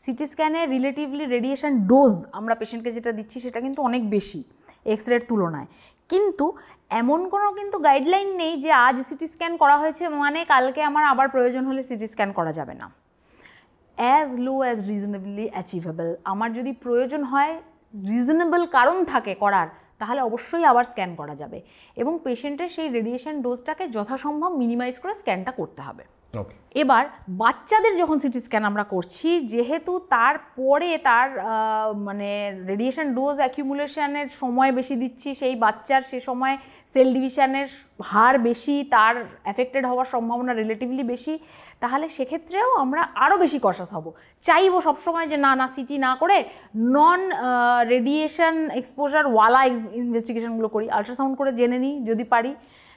CT স্ক্যানে রিলেটিভলি রেডিয়েশন ডোজ আমরা পেশেন্টকে যেটা দিচ্ছি সেটা কিন্তু অনেক বেশি এক্স রের তুলনায়, কিন্তু এমন কোনো কিন্তু গাইডলাইন নেই যে আজ সিটি স্ক্যান করা হয়েছে মানে কালকে আমার আবার প্রয়োজন হলে সিটি স্ক্যান করা যাবে না। অ্যাজ লো অ্যাজ রিজনেবলি অ্যাচিভেবল, আমার যদি প্রয়োজন হয়, রিজনেবল কারণ থাকে করার, তাহলে অবশ্যই আবার স্ক্যান করা যাবে এবং পেশেন্টের সেই রেডিয়েশন ডোজটাকে যথাসম্ভব মিনিমাইজ করে স্ক্যানটা করতে হবে। এবার বাচ্চাদের যখন সিটি স্ক্যান আমরা করছি, যেহেতু তারপরে তার মানে রেডিয়েশন ডোজ অ্যাকিউমুলেশনের সময় বেশি দিচ্ছি, সেই বাচ্চার সে সময় সেল ডিভিশনের হার বেশি, তার অ্যাফেক্টেড হওয়ার সম্ভাবনা রিলেটিভলি বেশি, তাহলে সেক্ষেত্রেও আমরা আরও বেশি কশাস হব, চাইবো সবসময় যে না না সিটি না করে নন রেডিয়েশন এক্সপোজারওয়ালা ইনভেস্টিগেশনগুলো করি, আলট্রাসাউন্ড করে জেনে নিই যদি পারি,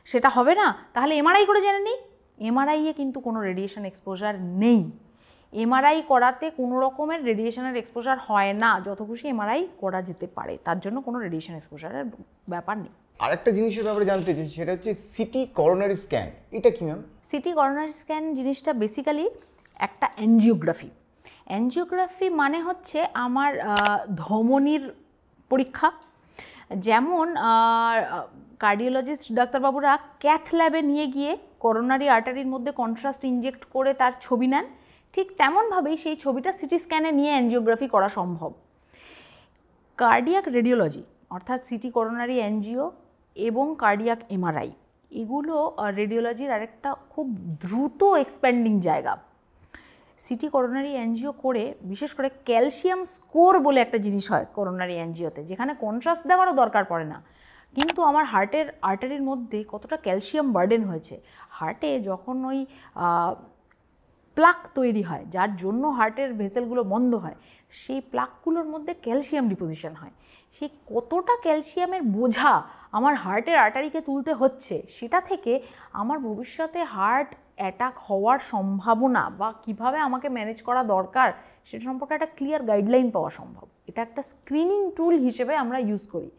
সেটা হবে না তাহলে এমআরআই করে জেনে নিই। এমআরআইয়ে কিন্তু কোনো রেডিয়েশন এক্সপোজার নেই, এমআরআই করাতে কোনো রকমের রেডিয়েশনের এক্সপোজার হয় না, যত খুশি এমআরআই করা যেতে পারে, তার জন্য কোনো রেডিয়েশন এক্সপোজারের ব্যাপার নেই। আরেকটা জিনিসের ব্যাপারে জানতে চাই, সেটা হচ্ছে সিটি করোনারি স্ক্যান, এটা কি ম্যাম? সিটি করোনারি স্ক্যান জিনিসটা বেসিক্যালি একটা অ্যাঞ্জিওগ্রাফি। অ্যাঞ্জিওগ্রাফি মানে হচ্ছে আমার ধমনির পরীক্ষা, যেমন কার্ডিওলজিস্ট ডাক্তারবাবুরা ক্যাথ ল্যাবে নিয়ে গিয়ে করোনারি আর্টারির মধ্যে কন্ট্রাস্ট ইনজেক্ট করে তার ছবি নেন, ঠিক তেমনভাবেই সেই ছবিটা সিটি স্ক্যানে নিয়ে অ্যাঞ্জিওগ্রাফি করা সম্ভব। কার্ডিয়াক রেডিওলজি অর্থাৎ সিটি করোনারি অ্যাঞ্জিও এবং কার্ডিয়াক এমআরআই, এগুলো রেডিওলজির আরেকটা খুব দ্রুত এক্সপ্যান্ডিং জায়গা। সিটি করোনারি অ্যাঞ্জিও করে বিশেষ করে ক্যালসিয়াম স্কোর বলে একটা জিনিস হয় করোনারি অ্যাঞ্জিওতে, যেখানে কন্ট্রাস্ট দেওয়ারও দরকার পড়ে না, কিন্তু আমার হার্টের আর্টারির মধ্যে কতটা ক্যালসিয়াম বার্ডেন হয়েছে, হার্টে যখন ওই প্লাক তৈরি হয় যার জন্য হার্টের ভেসেলগুলো বন্ধ হয়, সেই প্লাকগুলোর মধ্যে ক্যালসিয়াম ডিপোজিশন হয়, সেই কতটা ক্যালসিয়ামের বোঝা আমার হার্টের আর্টারিকে তুলতে হচ্ছে, সেটা থেকে আমার ভবিষ্যতে হার্ট অ্যাটাক হওয়ার সম্ভাবনা বা কিভাবে আমাকে ম্যানেজ করা দরকার সেটা সম্পর্কে একটা ক্লিয়ার গাইডলাইন পাওয়া সম্ভব। এটা একটা স্ক্রিনিং টুল হিসেবে আমরা ইউজ করি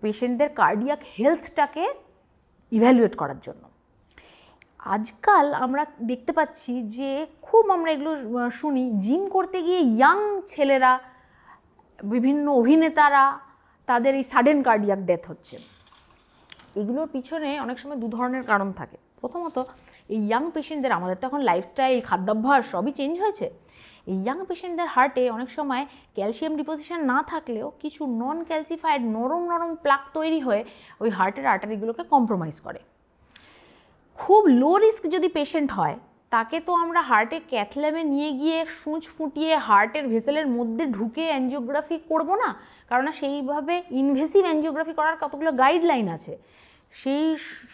পেশেন্টদের কার্ডিয়াক হেলথটাকে ইভ্যালুয়েট করার জন্য। আজকাল আমরা দেখতে পাচ্ছি যে খুব আমরা এগুলো শুনি, জিম করতে গিয়ে ইয়াং ছেলেরা, বিভিন্ন অভিনেতারা, তাদের এই সাডেন কার্ডিয়াক ডেথ হচ্ছে। এগুলোর পিছনে অনেক সময় দু ধরনের কারণ থাকে। প্রথমত এই ইয়াং পেশেন্টদের, আমাদের তো এখন লাইফস্টাইল খাদ্যাভ্যাস সবই চেঞ্জ হয়েছে, এই ইয়াং পেশেন্টদের হার্টে অনেক সময় ক্যালসিয়াম ডিপোজিশন না থাকলেও কিছু নন ক্যালসিফাইড নরম নরম প্লাক তৈরি হয়ে ওই হার্টের আর্টারিগুলোকে কম্প্রোমাইজ করে। খুব লো রিস্ক যদি পেশেন্ট হয় তাকে তো আমরা হার্টে ক্যাথল্যাবে নিয়ে গিয়ে সূঁচ ফুটিয়ে হার্টের ভেসেলের মধ্যে ঢুকে অ্যাঞ্জিওগ্রাফি করব না, কারণ সেইভাবে ইনভেসিভ অ্যাঞ্জিওগ্রাফি করার কতগুলো গাইডলাইন আছে, সেই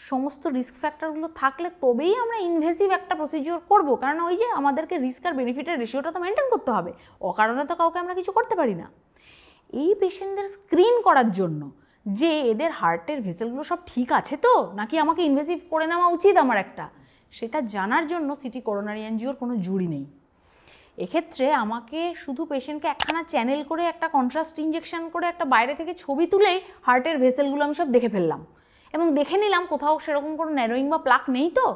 সমস্ত রিস্ক ফ্যাক্টরগুলো থাকলে তবেই আমরা ইনভেসিভ একটা প্রসিডিওর করব, কারণ ওই যে আমাদেরকে রিস্ক আর বেনিফিটের রেশিওটা তো মেনটেন করতে হবে, অকারণে তো কাউকে আমরা কিছু করতে পারি না। এই পেশেন্টদের স্ক্রিন করার জন্য যে এদের হার্টের ভেসেলগুলো সব ঠিক আছে তো, নাকি আমাকে ইনভেসিভ করে নেওয়া উচিত আমার একটা, সেটা জানার জন্য সিটি করোনারি অ্যাঞ্জিওর কোনো জুড়ি নেই। এক্ষেত্রে আমাকে শুধু পেশেন্টকে একখানা চ্যানেল করে একটা কন্ট্রাস্ট ইঞ্জেকশন করে একটা বাইরে থেকে ছবি তুলেই হার্টের ভেসেলগুলো আমি সব দেখে ফেললাম এবং দেখে নিলাম কোথাও সেরকম কোনো ন্যারোয়িং বা প্লাক নেই তো।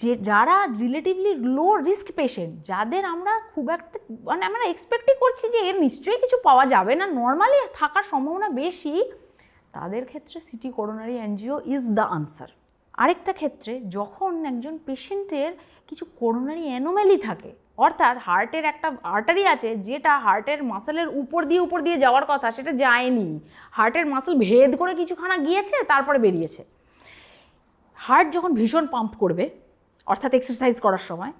যে যারা রিলেটিভলি লো রিস্ক পেশেন্ট, যাদের আমরা খুব একটা মানে আমরা এক্সপেক্টই করছি যে এর নিশ্চয়ই কিছু পাওয়া যাবে না, নর্মালি থাকার সম্ভাবনা বেশি, তাদের ক্ষেত্রে city coronary angio is the answer. আরেকটা ক্ষেত্রে যখন একজন পেশেন্টের কিছু করোনারি অ্যানোম্যালি থাকে, অর্থাৎ হার্টের একটা আর্টারি আছে যেটা হার্টের মাসেলের উপর দিয়ে যাওয়ার কথা সেটা যায়নি, হার্টের মাসেল ভেদ করে কিছুখানা গিয়েছে তারপরে বেরিয়েছে। হার্ট যখন ভীষণ পাম্প করবে অর্থাৎ এক্সারসাইজ করার সময়,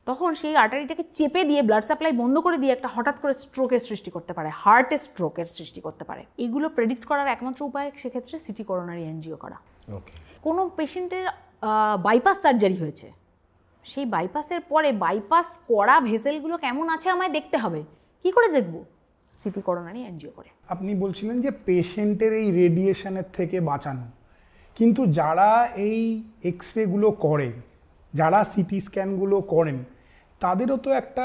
তখন সেই আর্টারিটাকে চেপে দিয়ে ব্লাড সাপ্লাই বন্ধ করে দিয়ে একটা হঠাৎ করে স্ট্রোকের সৃষ্টি করতে পারে, হার্টে স্ট্রোকের সৃষ্টি করতে পারে। এগুলো প্রেডিক্ট করার একমাত্র উপায় সেক্ষেত্রে সিটি করোনারি এনজিও করা। ওকে, কোনো পেশেন্টের বাইপাস সার্জারি হয়েছে, সেই বাইপাসের পরে বাইপাস করা ভেসেলগুলো কেমন আছে আমায় দেখতে হবে। কি করে দেখব? সিটি করোনারি এনজিও করে। আপনি বলছিলেন যে পেশেন্টের এই রেডিয়েশনের থেকে বাঁচানো, কিন্তু যারা এই এক্সরেগুলো করেন, যারা সিটি স্ক্যানগুলো করেন, তাদেরও তো একটা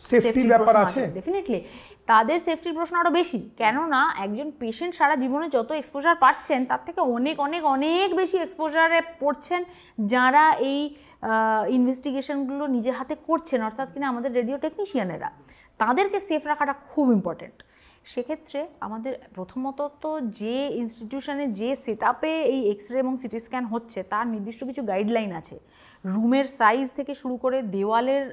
সেফটির ব্যাপার আছে। ডেফিনেটলি তাদের সেফটির প্রশ্ন আরও বেশি, কেননা একজন পেশেন্ট সারা জীবনে যত এক্সপোজার পাচ্ছেন তার থেকে অনেক অনেক অনেক বেশি এক্সপোজারে পড়ছেন যারা এই ইনভেস্টিগেশনগুলো নিজে হাতে করছেন, অর্থাৎ কিনা আমাদের রেডিও টেকনিশিয়ানেরা। তাদেরকে সেফ রাখাটা খুব ইম্পর্টেন্ট। সেক্ষেত্রে আমাদের প্রথমত তো যে ইনস্টিটিউশনে যে সেট আপে এই এক্সরে এবং সিটি স্ক্যান হচ্ছে তার নির্দিষ্ট কিছু গাইডলাইন আছে। রুমের সাইজ থেকে শুরু করে দেওয়ালের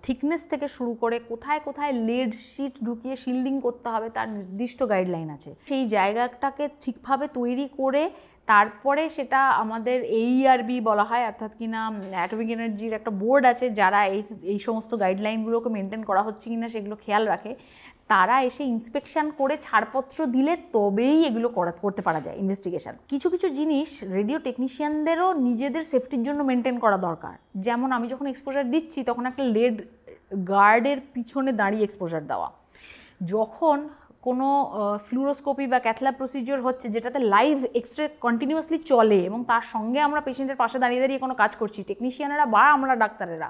থিকনেস থেকে শুরু করে কোথায় কোথায় লেড শিট ঢুকিয়ে শিল্ডিং করতে হবে তার নির্দিষ্ট গাইডলাইন আছে। সেই জায়গাটাকে ঠিকভাবে তৈরি করে তারপরে সেটা আমাদের এইআরবি বলা হয়, অর্থাৎ কিনা অ্যাটমিক এনার্জির একটা বোর্ড আছে যারা এই সমস্ত গাইডলাইনগুলোকে মেনটেন করা হচ্ছে কিনা সেগুলো খেয়াল রাখে। তারা এসে ইন্সপেকশন করে ছাড়পত্র দিলে তবেই এগুলো করতে পারা যায় ইনভেস্টিগেশন। কিছু কিছু জিনিস রেডিও টেকনিশিয়ানদেরও নিজেদের সেফটির জন্য মেনটেন করা দরকার। যেমন আমি যখন এক্সপোজার দিচ্ছি তখন একটা লেড গার্ডের পিছনে দাঁড়িয়ে এক্সপোজার দেওয়া। যখন কোনো ফ্লুরোস্কোপি বা ক্যাথল্যাব প্রসিজিওর হচ্ছে যেটাতে লাইভ এক্সরে কন্টিনিউয়াসলি চলে এবং তার সঙ্গে আমরা পেশেন্টের পাশে দাঁড়িয়ে দাঁড়িয়ে কোনো কাজ করছি, টেকনিশিয়ানেরা বা আমরা ডাক্তারেরা,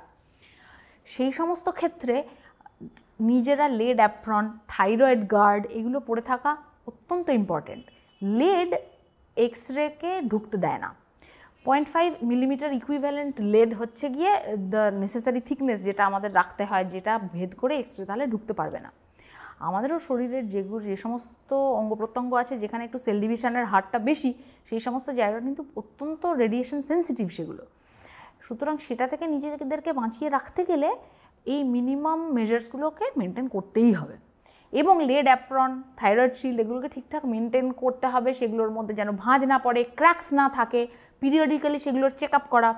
সেই সমস্ত ক্ষেত্রে নিজেরা লেড অ্যাপ্রন, থাইরয়েড গার্ড এগুলো পরে থাকা অত্যন্ত ইম্পর্টেন্ট। লেড এক্সরেকে ঢুকতে দেয় না। 0.5 মিলিমিটার ইকুইভ্যালেন্ট লেড হচ্ছে গিয়ে দ্য নেসেসারি থিকনেস যেটা আমাদের রাখতে হয়, যেটা ভেদ করে এক্সরে তাহলে ঢুকতে পারবে না। আমাদেরও শরীরের যে সমস্ত অঙ্গ প্রত্যঙ্গ আছে যেখানে একটু সেল ডিভিশনের হারটা বেশি, সেই সমস্ত জায়গা কিন্তু অত্যন্ত রেডিয়েশন সেন্সিটিভ সেগুলো। সুতরাং সেটা থেকে নিজেদেরকে বাঁচিয়ে রাখতে গেলে এই মিনিমাম মেজার্সগুলোকে মেনটেন করতেই হবে। এবং লেড অ্যাপ্রন, থাইরয়েড শিল্ড এগুলোকে ঠিকঠাক মেনটেন করতে হবে, সেগুলোর মধ্যে যেন ভাঁজ না পড়ে, ক্র্যাকস না থাকে, পিরিয়ডিক্যালি সেগুলোর চেক আপ করা।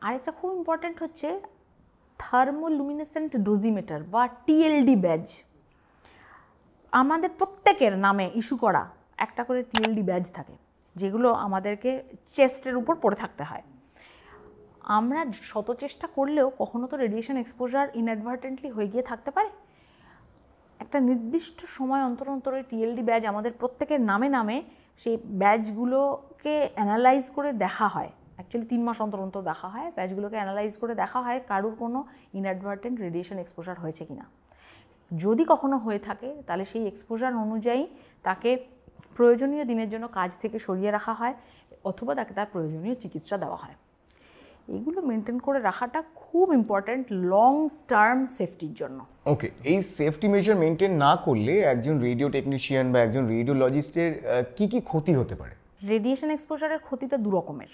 আরেকটা খুব ইম্পর্ট্যান্ট হচ্ছে থার্মোলুমিনেসেন্ট ডোজিমিটার বা টিএলডি ব্যাজ। আমাদের প্রত্যেকের নামে ইস্যু করা একটা করে টিএলডি ব্যাজ থাকে, যেগুলো আমাদেরকে চেস্টের উপর পরে থাকতে হয়। আমরা শত চেষ্টা করলেও কখনো তো রেডিয়েশন এক্সপোজার ইনঅ্যাডভার্টেন্টলি হয়ে গিয়ে থাকতে পারে। একটা নির্দিষ্ট সময় অন্তর অন্তর টিএলডি ব্যাজ আমাদের প্রত্যেকের নামে নামে সেই ব্যাজগুলোকে অ্যানালাইজ করে দেখা হয়। অ্যাকচুয়ালি 3 মাস অন্তর অন্তর দেখা হয়, ব্যাজগুলোকে অ্যানালাইজ করে দেখা হয় কারোর কোনো ইনঅ্যাডভার্টেন্ট রেডিয়েশন এক্সপোজার হয়েছে কিনা। যদি কখনো হয়ে থাকে তাহলে সেই এক্সপোজার অনুযায়ী তাকে প্রয়োজনীয় দিনের জন্য কাজ থেকে সরিয়ে রাখা হয় অথবা তাকে তার প্রয়োজনীয় চিকিৎসা দেওয়া হয়। এগুলো মেনটেন করে রাখাটা খুব ইম্পর্ট্যান্ট লং টার্ম সেফটির জন্য। ওকে, এই সেফটি মেজার মেনটেন না করলে একজন রেডিও টেকনিশিয়ান বা একজন রেডিওলজিস্টের কি কি ক্ষতি হতে পারে? রেডিয়েশন এক্সপোজারের ক্ষতিটা দু রকমের।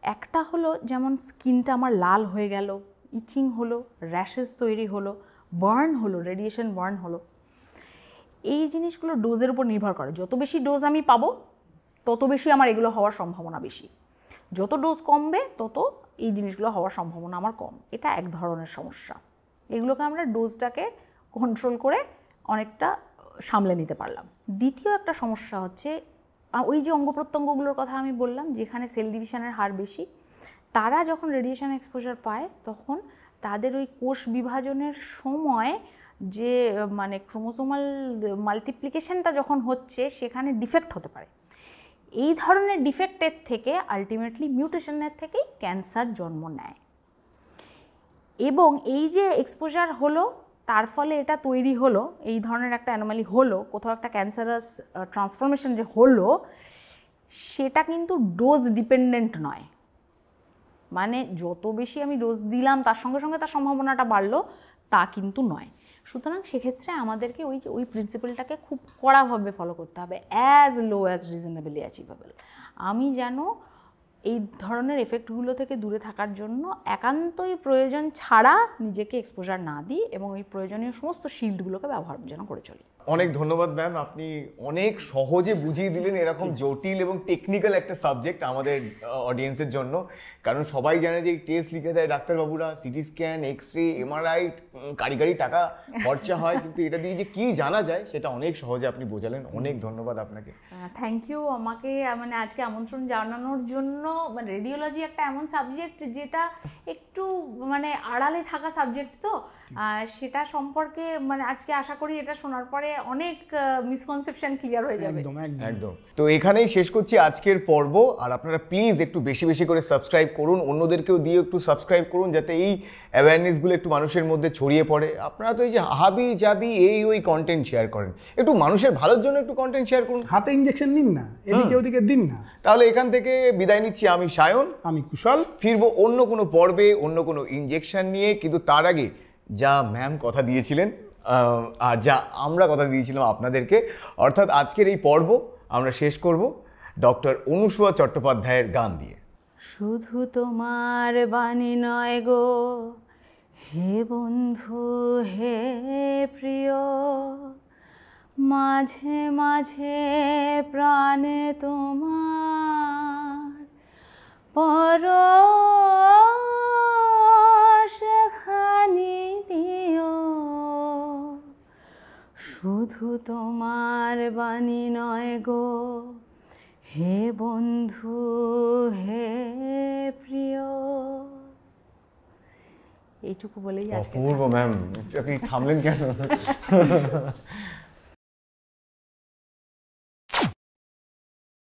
একটা হলো যেমন স্কিনটা আমার লাল হয়ে গেল, ইচিং হলো, র্যাশেস তৈরি হলো, বার্ন হলো, রেডিয়েশন বার্ন হলো। এই জিনিসগুলো ডোজের উপর নির্ভর করে। যত বেশি ডোজ আমি পাবো তত বেশি আমার এগুলো হওয়ার সম্ভাবনা বেশি। যত ডোজ কমবে তত এই জিনিসগুলো হওয়ার সম্ভাবনা আমার কম। এটা এক ধরনের সমস্যা। এগুলোকে আমরা ডোজটাকে কন্ট্রোল করে অনেকটা সামলে নিতে পারলাম। দ্বিতীয় একটা সমস্যা হচ্ছে ওই যে অঙ্গ প্রত্যঙ্গগুলোর কথা আমি বললাম যেখানে সেল ডিভিশনের হার বেশি, তারা যখন রেডিয়েশন এক্সপোজার পায় তখন তাদের ওই কোষ বিভাজনের সময় যে মানে ক্রোমোসোমাল মাল্টিপ্লিকেশনটা যখন হচ্ছে সেখানে ডিফেক্ট হতে পারে। এই ধরনের ডিফেক্টের থেকে আলটিমেটলি মিউটেশনের থেকেই ক্যান্সার জন্ম নেয়। এবং এই যে এক্সপোজার হলো তার ফলে এটা তৈরি হলো, এই ধরনের একটা অ্যানোমালি হলো, কোথাও একটা ক্যান্সারাস ট্রান্সফরমেশন যে হলো, সেটা কিন্তু ডোজ ডিপেন্ডেন্ট নয়। মানে যত বেশি আমি ডোজ দিলাম তার সঙ্গে সঙ্গে তার সম্ভাবনাটা বাড়লো তা কিন্তু নয়। সুতরাং সেক্ষেত্রে আমাদেরকে ওই প্রিন্সিপালটাকে খুব কড়াভাবে ফলো করতে হবে, অ্যাজ লো অ্যাজ রিজনেবলি অ্যাচিভেবল। আমি যেন এই ধরনের এফেক্টগুলো থেকে দূরে থাকার জন্য একান্তই প্রয়োজন ছাড়া নিজেকে এক্সপোজার না দিই এবং এই প্রয়োজনীয় সমস্ত শিল্ডগুলোকে ব্যবহার যেন করে চলি। অনেক ধন্যবাদ ম্যাম, আপনি অনেক সহজে বুঝিয়ে দিলেন এরকম জটিল এবং টেকনিক্যাল একটা সাবজেক্ট আমাদের অডিয়েন্সের জন্য। কারণ সবাই জানে যে টেস্ট লিখে দেয় ডাক্তারবাবুরা, CT scan, X ray, MRI, কারিগরি টাকা খরচা হয়, কিন্তু এটা দিয়ে যে কী জানা যায় সেটা অনেক সহজে আপনি বোঝালেন। অনেক ধন্যবাদ আপনাকে। থ্যাংক ইউ আমাকে মানে আজকে আমন্ত্রণ জানানোর জন্য। মানে রেডিওলজি একটা এমন সাবজেক্ট যেটা একটু মানে আড়ালে থাকা সাবজেক্ট, তো সেটা সম্পর্কে মানে আজকে আশা করি এটা শোনার পরে অনেক মিসকনসেপশন ক্লিয়ার হয়ে যাবে। একদম একদম একদম। তো এখানেই শেষ করছি আজকের পর্ব। আর আপনারা প্লিজ একটু বেশি বেশি করে সাবস্ক্রাইব করুন, অন্যদেরকেও দিয়ে একটু সাবস্ক্রাইব করুন, যাতে এই অ্যাওয়ারনেসগুলো একটু মানুষের মধ্যে ছড়িয়ে পড়ে। আপনারা তো এই যে হাবি জাবি এই ওই কন্টেন্ট শেয়ার করেন, একটু মানুষের ভালোর জন্য একটু কন্টেন্ট শেয়ার করুন। হাতে ইঞ্জেকশন নিন না, এদিকে ওদিকে দিন না। তাহলে এখান থেকে বিদায় নিচ্ছি আমি সায়ন, আমি কুশল। ফিরবো অন্য কোনো পর্বে অন্য কোনো ইনজেকশন নিয়ে। কিন্তু তার আগে যা ম্যাম কথা দিয়েছিলেন আর যা আমরা কথা দিয়েছিলাম আপনাদেরকে, অর্থাৎ আজকের এই পর্ব আমরা শেষ করব ডক্টর অনুসুয়া চট্টোপাধ্যায়ের গান দিয়ে। শুধু তোমার বাণী নয় গো হে বন্ধু হে প্রিয়, মাঝে মাঝে প্রাণে তোমার পরশখানি দিও। শুধু তোমার বাণী নয় গো হে বন্ধু হে প্রিয়। এইটুকু বলেই আজকে অপূর্ব ম্যাম, আপনি থামলেন কেন?